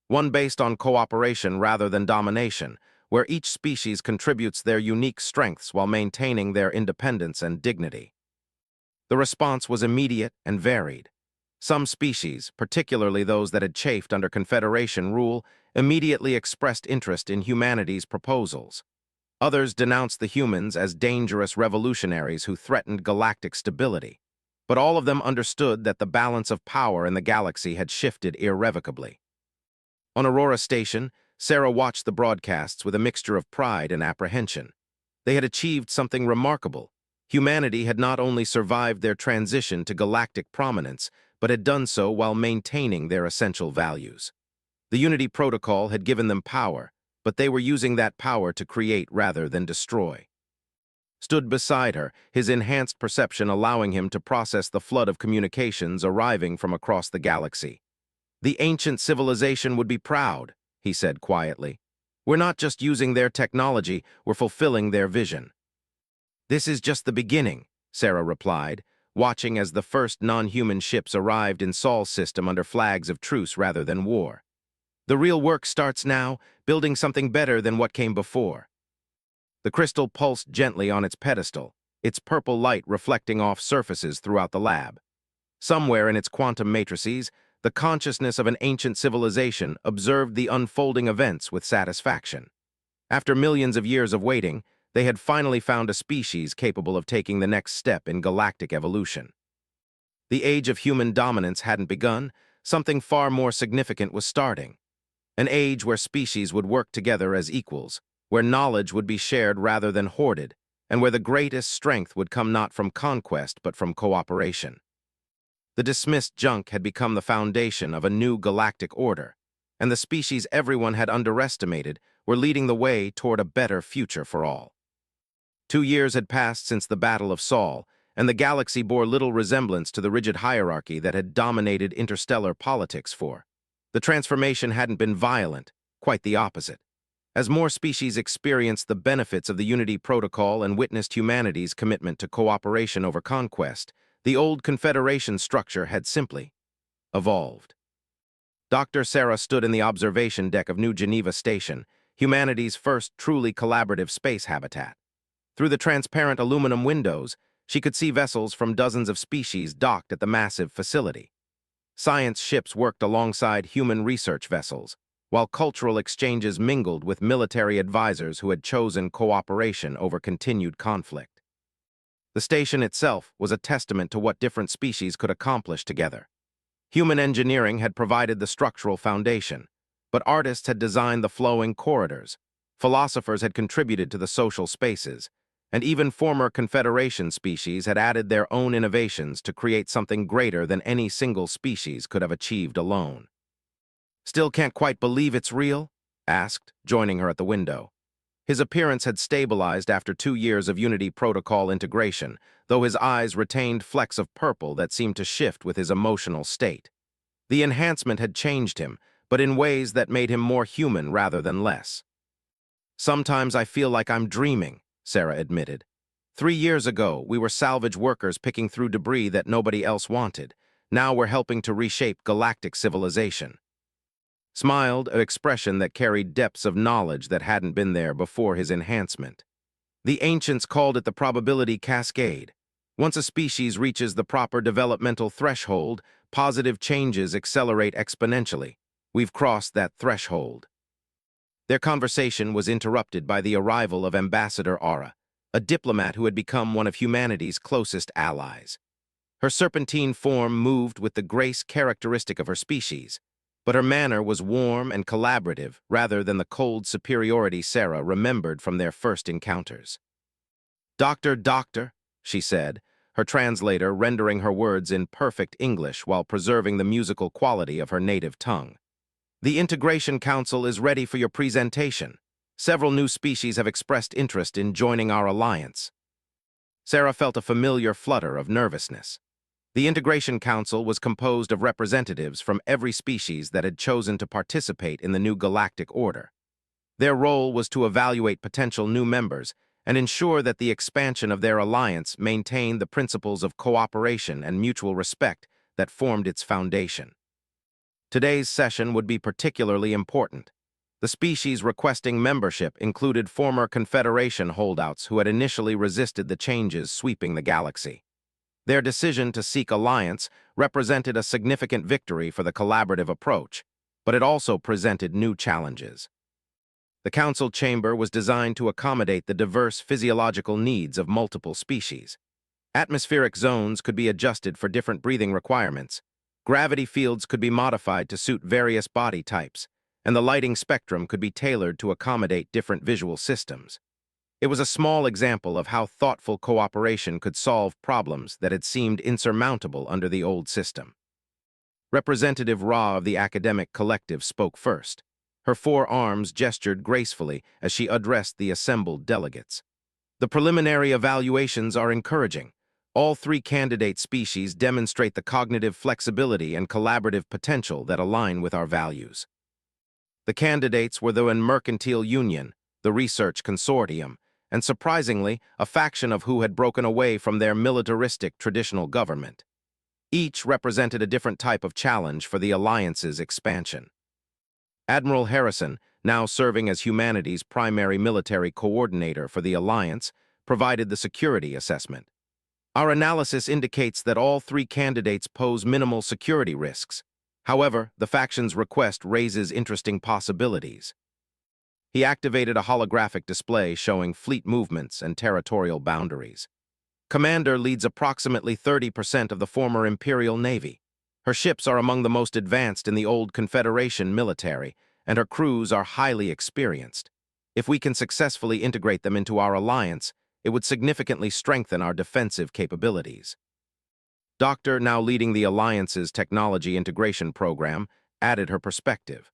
one based on cooperation rather than domination, where each species contributes their unique strengths while maintaining their independence and dignity. The response was immediate and varied. Some species, particularly those that had chafed under Confederation rule, immediately expressed interest in humanity's proposals. Others denounced the humans as dangerous revolutionaries who threatened galactic stability. But all of them understood that the balance of power in the galaxy had shifted irrevocably. On Aurora Station, Sarah watched the broadcasts with a mixture of pride and apprehension. They had achieved something remarkable. Humanity had not only survived their transition to galactic prominence, but had done so while maintaining their essential values. The Unity Protocol had given them power, but they were using that power to create rather than destroy. Stood beside her, his enhanced perception allowing him to process the flood of communications arriving from across the galaxy. The ancient civilization would be proud, he said quietly. We're not just using their technology, we're fulfilling their vision. This is just the beginning, Sarah replied, watching as the first non-human ships arrived in Sol's system under flags of truce rather than war. The real work starts now, building something better than what came before. The crystal pulsed gently on its pedestal, its purple light reflecting off surfaces throughout the lab. Somewhere in its quantum matrices, the consciousness of an ancient civilization observed the unfolding events with satisfaction. After millions of years of waiting, they had finally found a species capable of taking the next step in galactic evolution. The age of human dominance hadn't begun, something far more significant was starting. An age where species would work together as equals, where knowledge would be shared rather than hoarded, and where the greatest strength would come not from conquest but from cooperation. The dismissed junk had become the foundation of a new galactic order, and the species everyone had underestimated were leading the way toward a better future for all. 2 years had passed since the Battle of Sol, and the galaxy bore little resemblance to the rigid hierarchy that had dominated interstellar politics for. The transformation hadn't been violent, quite the opposite. As more species experienced the benefits of the Unity Protocol and witnessed humanity's commitment to cooperation over conquest, the old Confederation structure had simply evolved. Dr. Sarah stood in the observation deck of New Geneva Station, humanity's first truly collaborative space habitat. Through the transparent aluminum windows, she could see vessels from dozens of species docked at the massive facility. Science ships worked alongside human research vessels, while cultural exchanges mingled with military advisors who had chosen cooperation over continued conflict. The station itself was a testament to what different species could accomplish together. Human engineering had provided the structural foundation, but artists had designed the flowing corridors, philosophers had contributed to the social spaces, and even former Confederation species had added their own innovations to create something greater than any single species could have achieved alone. "Still can't quite believe it's real?" asked, joining her at the window. His appearance had stabilized after 2 years of Unity Protocol integration, though his eyes retained flecks of purple that seemed to shift with his emotional state. The enhancement had changed him, but in ways that made him more human rather than less. "Sometimes I feel like I'm dreaming," Sarah admitted. 3 years ago, we were salvage workers picking through debris that nobody else wanted. Now we're helping to reshape galactic civilization. Smiled, an expression that carried depths of knowledge that hadn't been there before his enhancement. The ancients called it the probability cascade. Once a species reaches the proper developmental threshold, positive changes accelerate exponentially. We've crossed that threshold. Their conversation was interrupted by the arrival of Ambassador Aura, a diplomat who had become one of humanity's closest allies. Her serpentine form moved with the grace characteristic of her species, but her manner was warm and collaborative rather than the cold superiority Sarah remembered from their first encounters. Doctor, she said, her translator rendering her words in perfect English while preserving the musical quality of her native tongue. The Integration Council is ready for your presentation. Several new species have expressed interest in joining our alliance. Sarah felt a familiar flutter of nervousness. The Integration Council was composed of representatives from every species that had chosen to participate in the new galactic order. Their role was to evaluate potential new members and ensure that the expansion of their alliance maintained the principles of cooperation and mutual respect that formed its foundation. Today's session would be particularly important. The species requesting membership included former Confederation holdouts who had initially resisted the changes sweeping the galaxy. Their decision to seek alliance represented a significant victory for the collaborative approach, but it also presented new challenges. The council chamber was designed to accommodate the diverse physiological needs of multiple species. Atmospheric zones could be adjusted for different breathing requirements, gravity fields could be modified to suit various body types, and the lighting spectrum could be tailored to accommodate different visual systems. It was a small example of how thoughtful cooperation could solve problems that had seemed insurmountable under the old system. Representative Ra of the academic collective spoke first. Her four arms gestured gracefully as she addressed the assembled delegates. The preliminary evaluations are encouraging. All three candidate species demonstrate the cognitive flexibility and collaborative potential that align with our values. The candidates were the Mercantile Union, the Research Consortium, and surprisingly, a faction of who had broken away from their militaristic traditional government. Each represented a different type of challenge for the Alliance's expansion. Admiral Harrison, now serving as humanity's primary military coordinator for the Alliance, provided the security assessment. Our analysis indicates that all three candidates pose minimal security risks. However, the faction's request raises interesting possibilities. He activated a holographic display showing fleet movements and territorial boundaries. Commander leads approximately 30% of the former Imperial Navy. Her ships are among the most advanced in the old Confederation military, and her crews are highly experienced. If we can successfully integrate them into our alliance, it would significantly strengthen our defensive capabilities. Doctor, now leading the Alliance's technology integration program, added her perspective.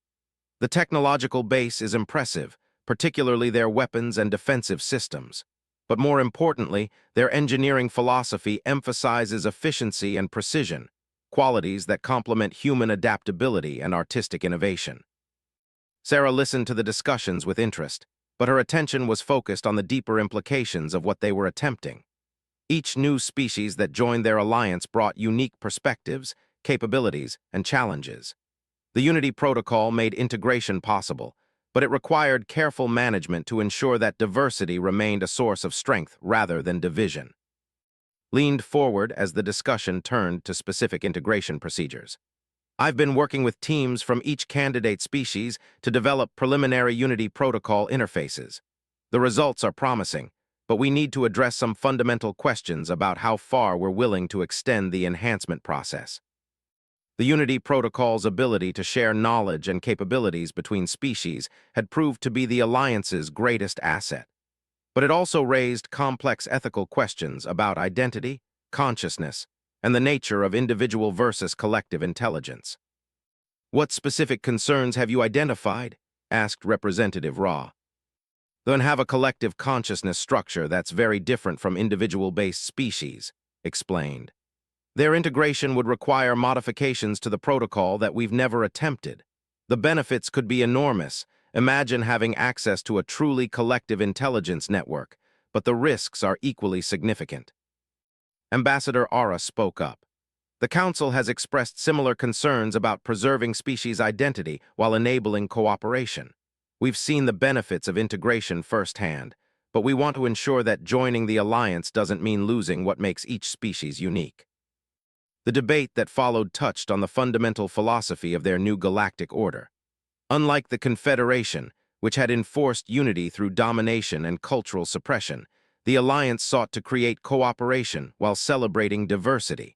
The technological base is impressive, particularly their weapons and defensive systems. But more importantly, their engineering philosophy emphasizes efficiency and precision, qualities that complement human adaptability and artistic innovation. Sarah listened to the discussions with interest, but her attention was focused on the deeper implications of what they were attempting. Each new species that joined their alliance brought unique perspectives, capabilities, and challenges. The Unity Protocol made integration possible, but it required careful management to ensure that diversity remained a source of strength rather than division. Leaned forward as the discussion turned to specific integration procedures. I've been working with teams from each candidate species to develop preliminary Unity Protocol interfaces. The results are promising, but we need to address some fundamental questions about how far we're willing to extend the enhancement process. The Unity Protocol's ability to share knowledge and capabilities between species had proved to be the Alliance's greatest asset. But it also raised complex ethical questions about identity, consciousness, and the nature of individual versus collective intelligence. What specific concerns have you identified? Asked Representative Ra. Then have a collective consciousness structure that's very different from individual-based species, explained. Their integration would require modifications to the protocol that we've never attempted. The benefits could be enormous. Imagine having access to a truly collective intelligence network, but the risks are equally significant. Ambassador Ara spoke up. The Council has expressed similar concerns about preserving species identity while enabling cooperation. We've seen the benefits of integration firsthand, but we want to ensure that joining the Alliance doesn't mean losing what makes each species unique. The debate that followed touched on the fundamental philosophy of their new galactic order. Unlike the Confederation, which had enforced unity through domination and cultural suppression, the Alliance sought to create cooperation while celebrating diversity.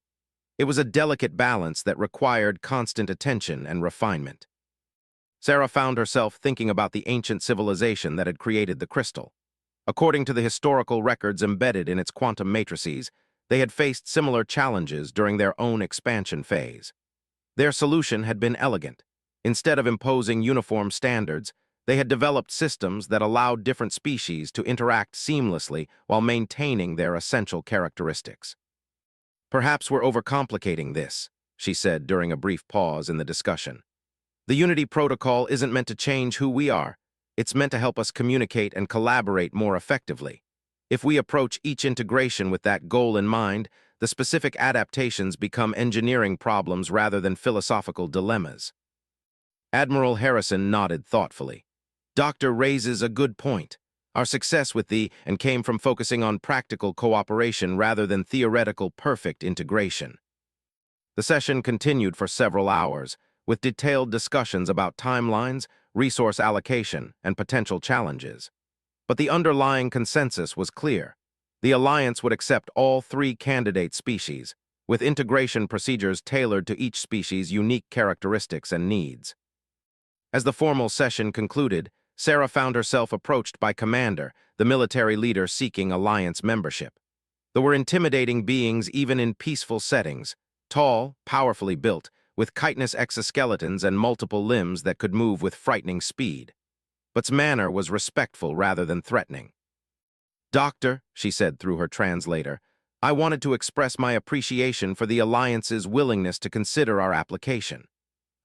It was a delicate balance that required constant attention and refinement. Sarah found herself thinking about the ancient civilization that had created the crystal. According to the historical records embedded in its quantum matrices, they had faced similar challenges during their own expansion phase. Their solution had been elegant. Instead of imposing uniform standards, they had developed systems that allowed different species to interact seamlessly while maintaining their essential characteristics. "Perhaps we're overcomplicating this," she said during a brief pause in the discussion. "The Unity Protocol isn't meant to change who we are. It's meant to help us communicate and collaborate more effectively. If we approach each integration with that goal in mind, the specific adaptations become engineering problems rather than philosophical dilemmas." Admiral Harrison nodded thoughtfully. "Doctor raises a good point. Our success with and came from focusing on practical cooperation rather than theoretical perfect integration." The session continued for several hours, with detailed discussions about timelines, resource allocation, and potential challenges. But the underlying consensus was clear. The Alliance would accept all 3 candidate species, with integration procedures tailored to each species' unique characteristics and needs. As the formal session concluded, Sarah found herself approached by Commander, the military leader seeking Alliance membership. They were intimidating beings even in peaceful settings, tall, powerfully built, with chitinous exoskeletons and multiple limbs that could move with frightening speed. But's manner was respectful rather than threatening. "Doctor," she said through her translator, "I wanted to express my appreciation for the Alliance's willingness to consider our application.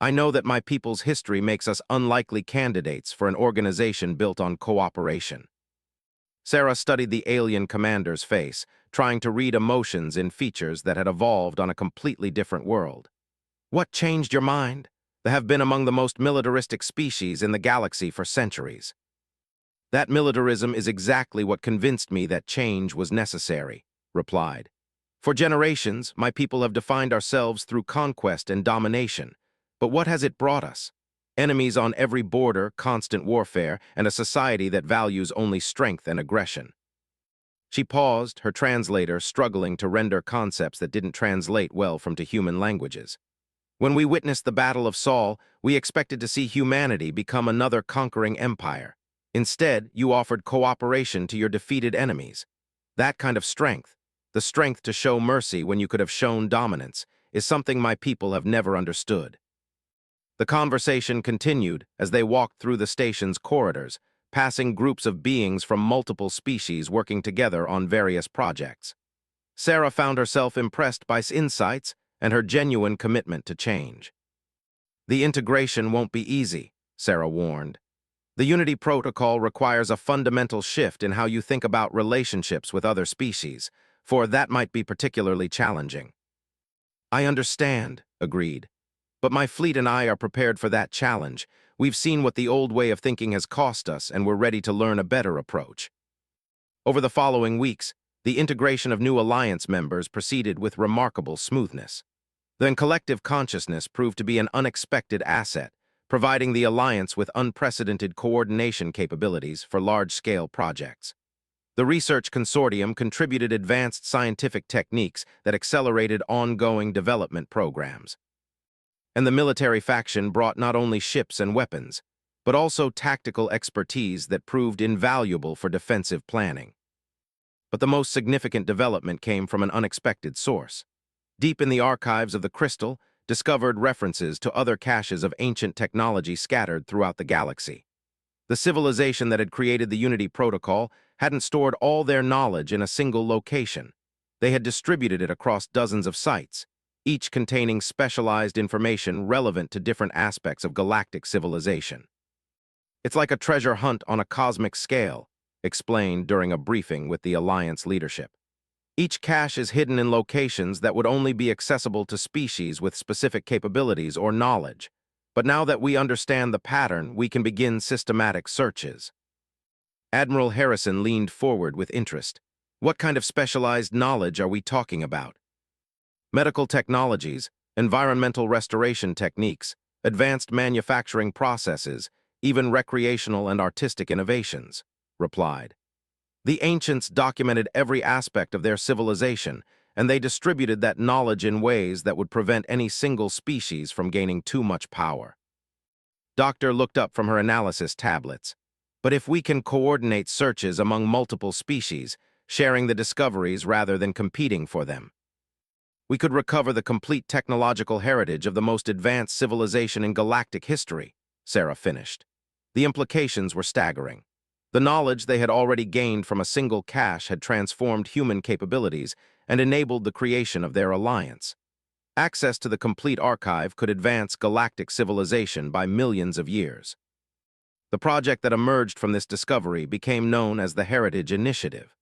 I know that my people's history makes us unlikely candidates for an organization built on cooperation." Sarah studied the alien commander's face, trying to read emotions in features that had evolved on a completely different world. "What changed your mind? They have been among the most militaristic species in the galaxy for centuries." "That militarism is exactly what convinced me that change was necessary," replied. "For generations, my people have defined ourselves through conquest and domination. But what has it brought us? Enemies on every border, constant warfare, and a society that values only strength and aggression." She paused, her translator struggling to render concepts that didn't translate well from to human languages. "When we witnessed the Battle of Saul, we expected to see humanity become another conquering empire. Instead, you offered cooperation to your defeated enemies. That kind of strength, the strength to show mercy when you could have shown dominance, is something my people have never understood." The conversation continued as they walked through the station's corridors, passing groups of beings from multiple species working together on various projects. Sarah found herself impressed by his insights and her genuine commitment to change. "The integration won't be easy," Sarah warned. "The Unity Protocol requires a fundamental shift in how you think about relationships with other species, for that might be particularly challenging." "I understand," agreed. "But my fleet and I are prepared for that challenge. We've seen what the old way of thinking has cost us, and we're ready to learn a better approach." Over the following weeks, the integration of new Alliance members proceeded with remarkable smoothness. The collective consciousness proved to be an unexpected asset, providing the Alliance with unprecedented coordination capabilities for large-scale projects. The research consortium contributed advanced scientific techniques that accelerated ongoing development programs. And the military faction brought not only ships and weapons, but also tactical expertise that proved invaluable for defensive planning. But the most significant development came from an unexpected source. Deep in the archives of the crystal, discovered references to other caches of ancient technology scattered throughout the galaxy. The civilization that had created the Unity Protocol hadn't stored all their knowledge in a single location. They had distributed it across dozens of sites, each containing specialized information relevant to different aspects of galactic civilization. "It's like a treasure hunt on a cosmic scale," explained during a briefing with the Alliance leadership. "Each cache is hidden in locations that would only be accessible to species with specific capabilities or knowledge. But now that we understand the pattern, we can begin systematic searches." Admiral Harrison leaned forward with interest. "What kind of specialized knowledge are we talking about?" "Medical technologies, environmental restoration techniques, advanced manufacturing processes, even recreational and artistic innovations," replied. The ancients documented every aspect of their civilization, and they distributed that knowledge in ways that would prevent any single species from gaining too much power. Doctor looked up from her analysis tablets. But if we can coordinate searches among multiple species, sharing the discoveries rather than competing for them, we could recover the complete technological heritage of the most advanced civilization in galactic history, Sarah finished. The implications were staggering. The knowledge they had already gained from a single cache had transformed human capabilities and enabled the creation of their alliance. Access to the complete archive could advance galactic civilization by millions of years. The project that emerged from this discovery became known as the Heritage Initiative.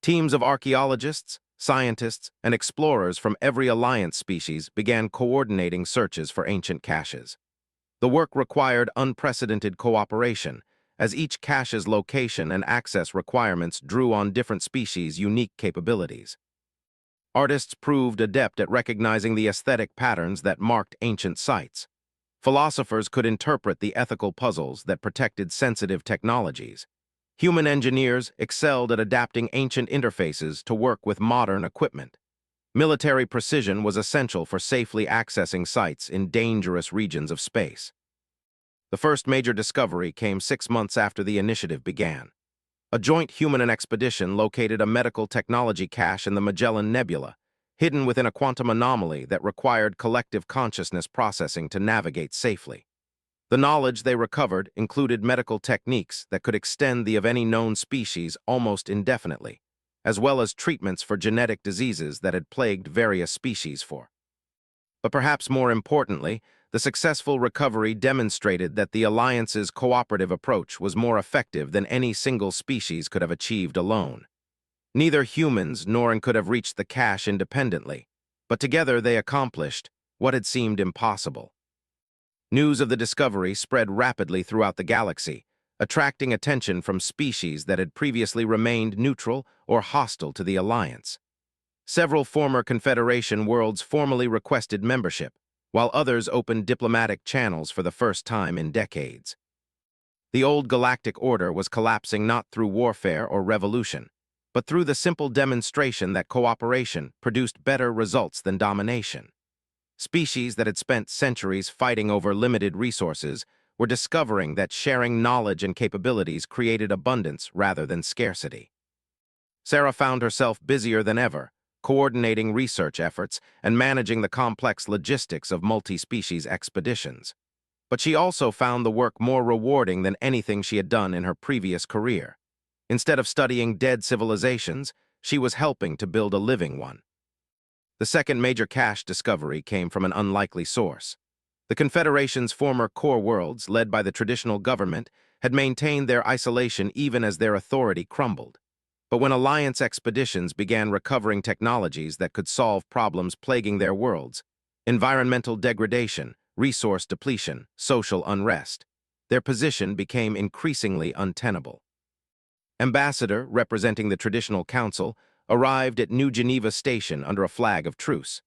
Teams of archaeologists, scientists, and explorers from every alliance species began coordinating searches for ancient caches. The work required unprecedented cooperation, as each cache's location and access requirements drew on different species' unique capabilities. Artists proved adept at recognizing the aesthetic patterns that marked ancient sites. Philosophers could interpret the ethical puzzles that protected sensitive technologies. Human engineers excelled at adapting ancient interfaces to work with modern equipment. Military precision was essential for safely accessing sites in dangerous regions of space. The first major discovery came 6 months after the initiative began. A joint human expedition located a medical technology cache in the Magellan Nebula, hidden within a quantum anomaly that required collective consciousness processing to navigate safely. The knowledge they recovered included medical techniques that could extend the of any known species almost indefinitely, as well as treatments for genetic diseases that had plagued various species for. But perhaps more importantly, the successful recovery demonstrated that the Alliance's cooperative approach was more effective than any single species could have achieved alone. Neither humans nor could have reached the cache independently, but together they accomplished what had seemed impossible. News of the discovery spread rapidly throughout the galaxy, attracting attention from species that had previously remained neutral or hostile to the Alliance. Several former Confederation worlds formally requested membership, while others opened diplomatic channels for the first time in decades. The old galactic order was collapsing not through warfare or revolution, but through the simple demonstration that cooperation produced better results than domination. Species that had spent centuries fighting over limited resources were discovering that sharing knowledge and capabilities created abundance rather than scarcity. Sarah found herself busier than ever, coordinating research efforts and managing the complex logistics of multi-species expeditions. But she also found the work more rewarding than anything she had done in her previous career. Instead of studying dead civilizations, she was helping to build a living one. The second major cache discovery came from an unlikely source. The Confederation's former core worlds, led by the traditional government, had maintained their isolation even as their authority crumbled. But when Alliance expeditions began recovering technologies that could solve problems plaguing their worlds, environmental degradation, resource depletion, social unrest, their position became increasingly untenable. Ambassador, representing the Traditional Council, arrived at New Geneva Station under a flag of truce.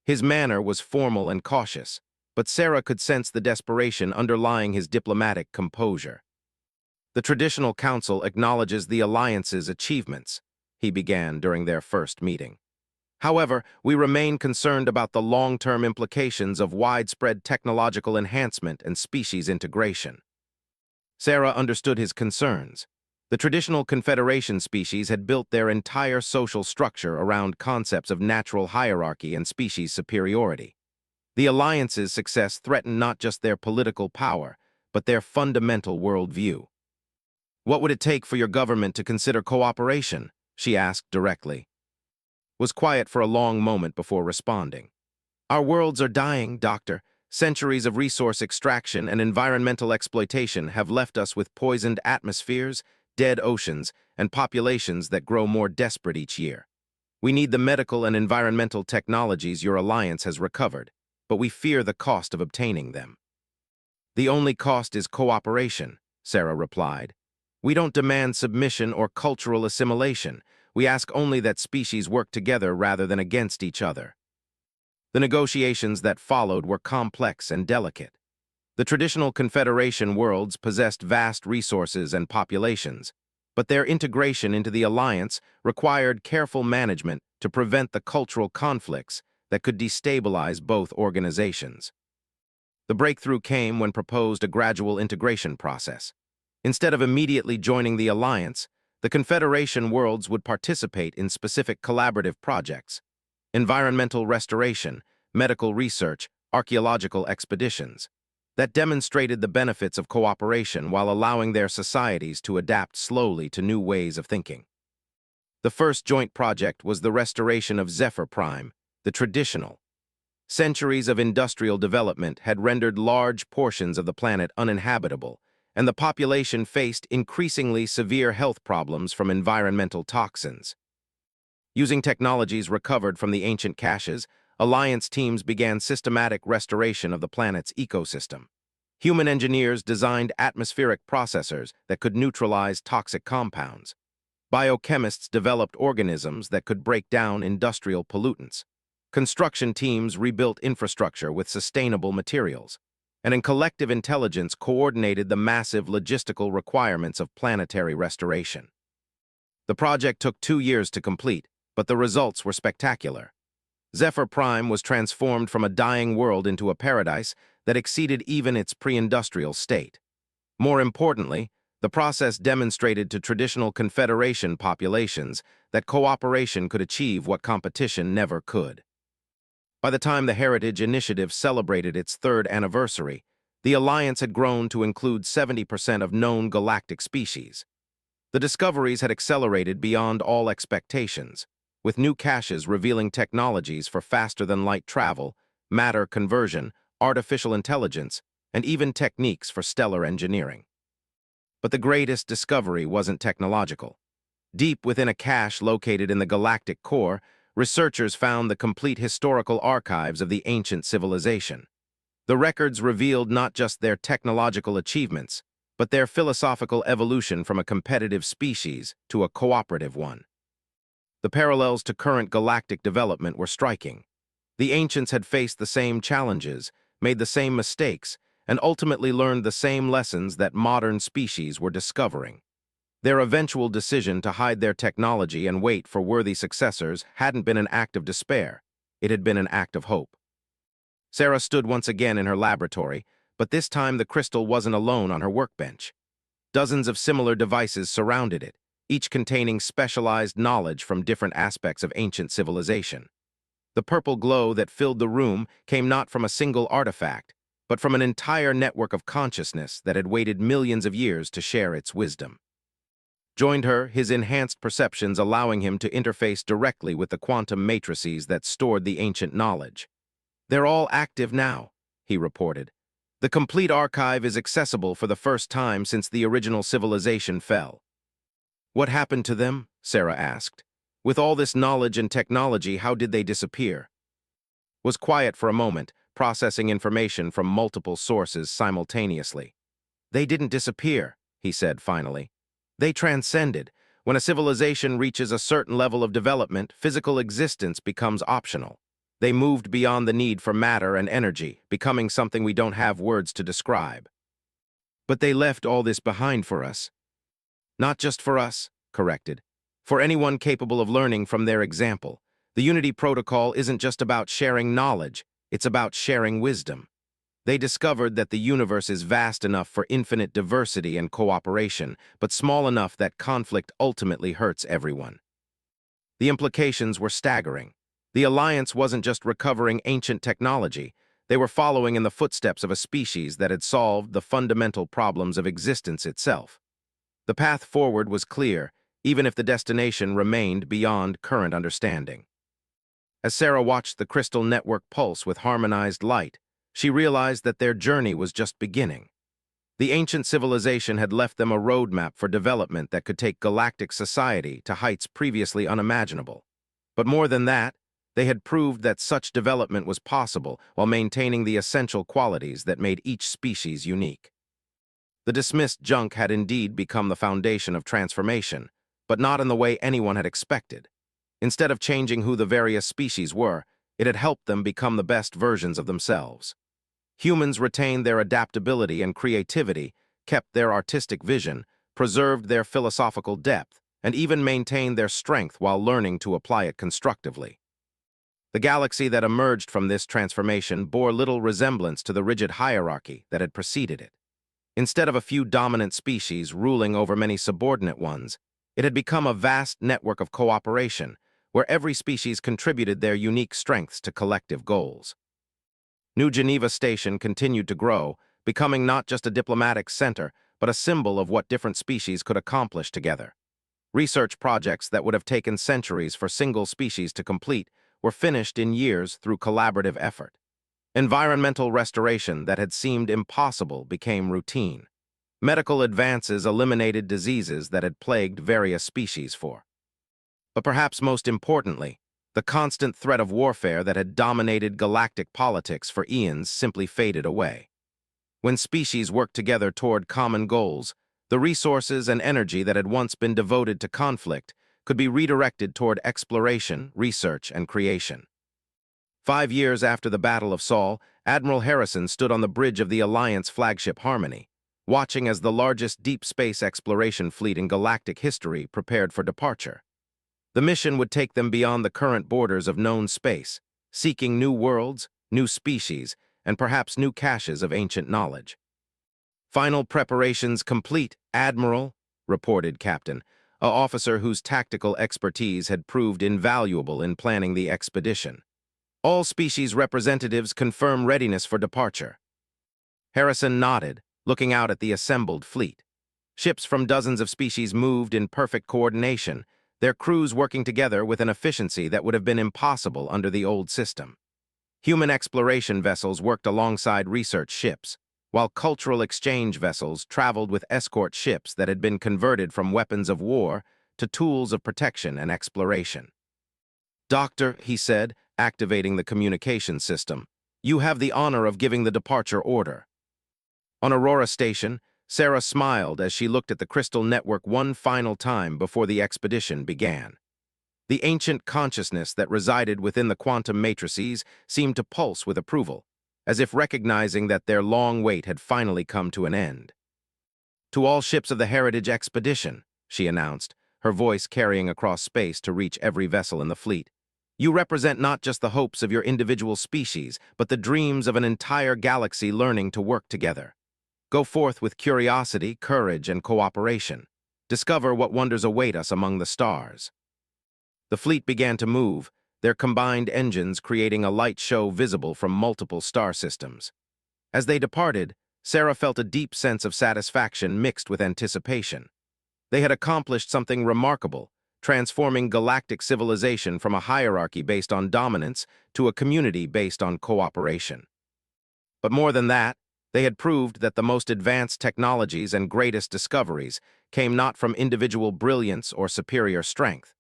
His manner was formal and cautious, but Sarah could sense the desperation underlying his diplomatic composure. "The Traditional Council acknowledges the Alliance's achievements," he began during their first meeting. "However, we remain concerned about the long-term implications of widespread technological enhancement and species integration." Sarah understood his concerns. The traditional Confederation species had built their entire social structure around concepts of natural hierarchy and species superiority. The Alliance's success threatened not just their political power, but their fundamental worldview. "What would it take for your government to consider cooperation?" she asked directly. Was quiet for a long moment before responding. "Our worlds are dying, Doctor. Centuries of resource extraction and environmental exploitation have left us with poisoned atmospheres, dead oceans, and populations that grow more desperate each year. We need the medical and environmental technologies your alliance has recovered, but we fear the cost of obtaining them." "The only cost is cooperation," Sarah replied. "We don't demand submission or cultural assimilation. We ask only that species work together rather than against each other." The negotiations that followed were complex and delicate. The traditional Confederation worlds possessed vast resources and populations, But their integration into the alliance required careful management to prevent the cultural conflicts that could destabilize both organizations. The breakthrough came when proposed a gradual integration process. Instead of immediately joining the alliance, the Confederation worlds would participate in specific collaborative projects: environmental restoration, medical research, archaeological expeditions, that demonstrated the benefits of cooperation while allowing their societies to adapt slowly to new ways of thinking. The first joint project was the restoration of Zephyr Prime, the traditional. Centuries of industrial development had rendered large portions of the planet uninhabitable, and the population faced increasingly severe health problems from environmental toxins. Using technologies recovered from the ancient caches, Alliance teams began systematic restoration of the planet's ecosystem. Human engineers designed atmospheric processors that could neutralize toxic compounds. Biochemists developed organisms that could break down industrial pollutants. Construction teams rebuilt infrastructure with sustainable materials, and in collective intelligence coordinated the massive logistical requirements of planetary restoration. The project took 2 years to complete, but the results were spectacular. Zephyr Prime was transformed from a dying world into a paradise that exceeded even its pre-industrial state. More importantly, the process demonstrated to traditional Confederation populations that cooperation could achieve what competition never could. By the time the Heritage Initiative celebrated its 3rd anniversary, the Alliance had grown to include 70% of known galactic species. The discoveries had accelerated beyond all expectations, with new caches revealing technologies for faster-than-light travel, matter conversion, artificial intelligence, and even techniques for stellar engineering. But the greatest discovery wasn't technological. Deep within a cache located in the galactic core, researchers found the complete historical archives of the ancient civilization. The records revealed not just their technological achievements, but their philosophical evolution from a competitive species to a cooperative one. The parallels to current galactic development were striking. The ancients had faced the same challenges, made the same mistakes, and ultimately learned the same lessons that modern species were discovering. Their eventual decision to hide their technology and wait for worthy successors hadn't been an act of despair. It had been an act of hope. Sarah stood once again in her laboratory, but this time the crystal wasn't alone on her workbench. Dozens of similar devices surrounded it, each containing specialized knowledge from different aspects of ancient civilization. The purple glow that filled the room came not from a single artifact, but from an entire network of consciousness that had waited millions of years to share its wisdom. Joined her, his enhanced perceptions allowing him to interface directly with the quantum matrices that stored the ancient knowledge. "They're all active now," he reported. "The complete archive is accessible for the first time since the original civilization fell." "What happened to them?" Sarah asked. "With all this knowledge and technology, how did they disappear?" Was quiet for a moment, processing information from multiple sources simultaneously. "They didn't disappear," he said finally. "They transcended. When a civilization reaches a certain level of development, physical existence becomes optional. They moved beyond the need for matter and energy, becoming something we don't have words to describe." "But they left all this behind for us." "Not just for us," corrected. "For anyone capable of learning from their example. The Unity Protocol isn't just about sharing knowledge, it's about sharing wisdom." They discovered that the universe is vast enough for infinite diversity and cooperation, but small enough that conflict ultimately hurts everyone. The implications were staggering. The Alliance wasn't just recovering ancient technology, they were following in the footsteps of a species that had solved the fundamental problems of existence itself. The path forward was clear, even if the destination remained beyond current understanding. As Sarah watched the crystal network pulse with harmonized light, she realized that their journey was just beginning. The ancient civilization had left them a roadmap for development that could take galactic society to heights previously unimaginable. But more than that, they had proved that such development was possible while maintaining the essential qualities that made each species unique. The dismissed junk had indeed become the foundation of transformation, but not in the way anyone had expected. Instead of changing who the various species were, it had helped them become the best versions of themselves. Humans retained their adaptability and creativity, kept their artistic vision, preserved their philosophical depth, and even maintained their strength while learning to apply it constructively. The galaxy that emerged from this transformation bore little resemblance to the rigid hierarchy that had preceded it. Instead of a few dominant species ruling over many subordinate ones, it had become a vast network of cooperation, where every species contributed their unique strengths to collective goals. New Geneva Station continued to grow, becoming not just a diplomatic center, but a symbol of what different species could accomplish together. Research projects that would have taken centuries for single species to complete were finished in years through collaborative effort. Environmental restoration that had seemed impossible became routine. Medical advances eliminated diseases that had plagued various species for. But perhaps most importantly, the constant threat of warfare that had dominated galactic politics for eons simply faded away. When species worked together toward common goals, the resources and energy that had once been devoted to conflict could be redirected toward exploration, research, and creation. 5 years after the Battle of Sol, Admiral Harrison stood on the bridge of the Alliance flagship Harmony, watching as the largest deep space exploration fleet in galactic history prepared for departure. The mission would take them beyond the current borders of known space, seeking new worlds, new species, and perhaps new caches of ancient knowledge. "Final preparations complete, Admiral," reported Captain, an officer whose tactical expertise had proved invaluable in planning the expedition. "All species representatives confirm readiness for departure." Harrison nodded, looking out at the assembled fleet. Ships from dozens of species moved in perfect coordination, their crews working together with an efficiency that would have been impossible under the old system. Human exploration vessels worked alongside research ships, while cultural exchange vessels traveled with escort ships that had been converted from weapons of war to tools of protection and exploration. "Doctor," he said, activating the communication system, "you have the honor of giving the departure order." On Aurora Station, Sarah smiled as she looked at the crystal network one final time before the expedition began. The ancient consciousness that resided within the quantum matrices seemed to pulse with approval, as if recognizing that their long wait had finally come to an end. "To all ships of the Heritage Expedition," she announced, her voice carrying across space to reach every vessel in the fleet, "you represent not just the hopes of your individual species, but the dreams of an entire galaxy learning to work together. Go forth with curiosity, courage, and cooperation. Discover what wonders await us among the stars." The fleet began to move, their combined engines creating a light show visible from multiple star systems. As they departed, Sarah felt a deep sense of satisfaction mixed with anticipation. They had accomplished something remarkable, transforming galactic civilization from a hierarchy based on dominance to a community based on cooperation. But more than that, they had proved that the most advanced technologies and greatest discoveries came not from individual brilliance or superior strength,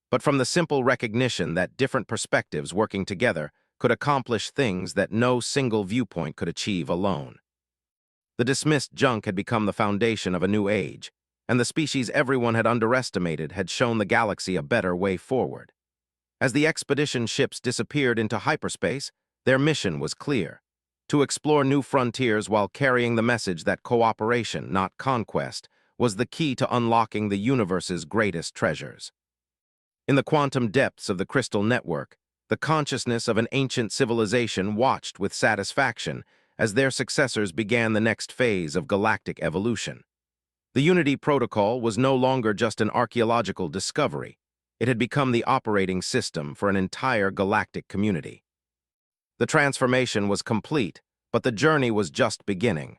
but from the simple recognition that different perspectives working together could accomplish things that no single viewpoint could achieve alone. The dismissed junk had become the foundation of a new age, and the species everyone had underestimated had shown the galaxy a better way forward. As the expedition ships disappeared into hyperspace, their mission was clear: to explore new frontiers while carrying the message that cooperation, not conquest, was the key to unlocking the universe's greatest treasures. In the quantum depths of the crystal network, the consciousness of an ancient civilization watched with satisfaction as their successors began the next phase of galactic evolution. The Unity Protocol was no longer just an archaeological discovery. It had become the operating system for an entire galactic community. The transformation was complete, but the journey was just beginning.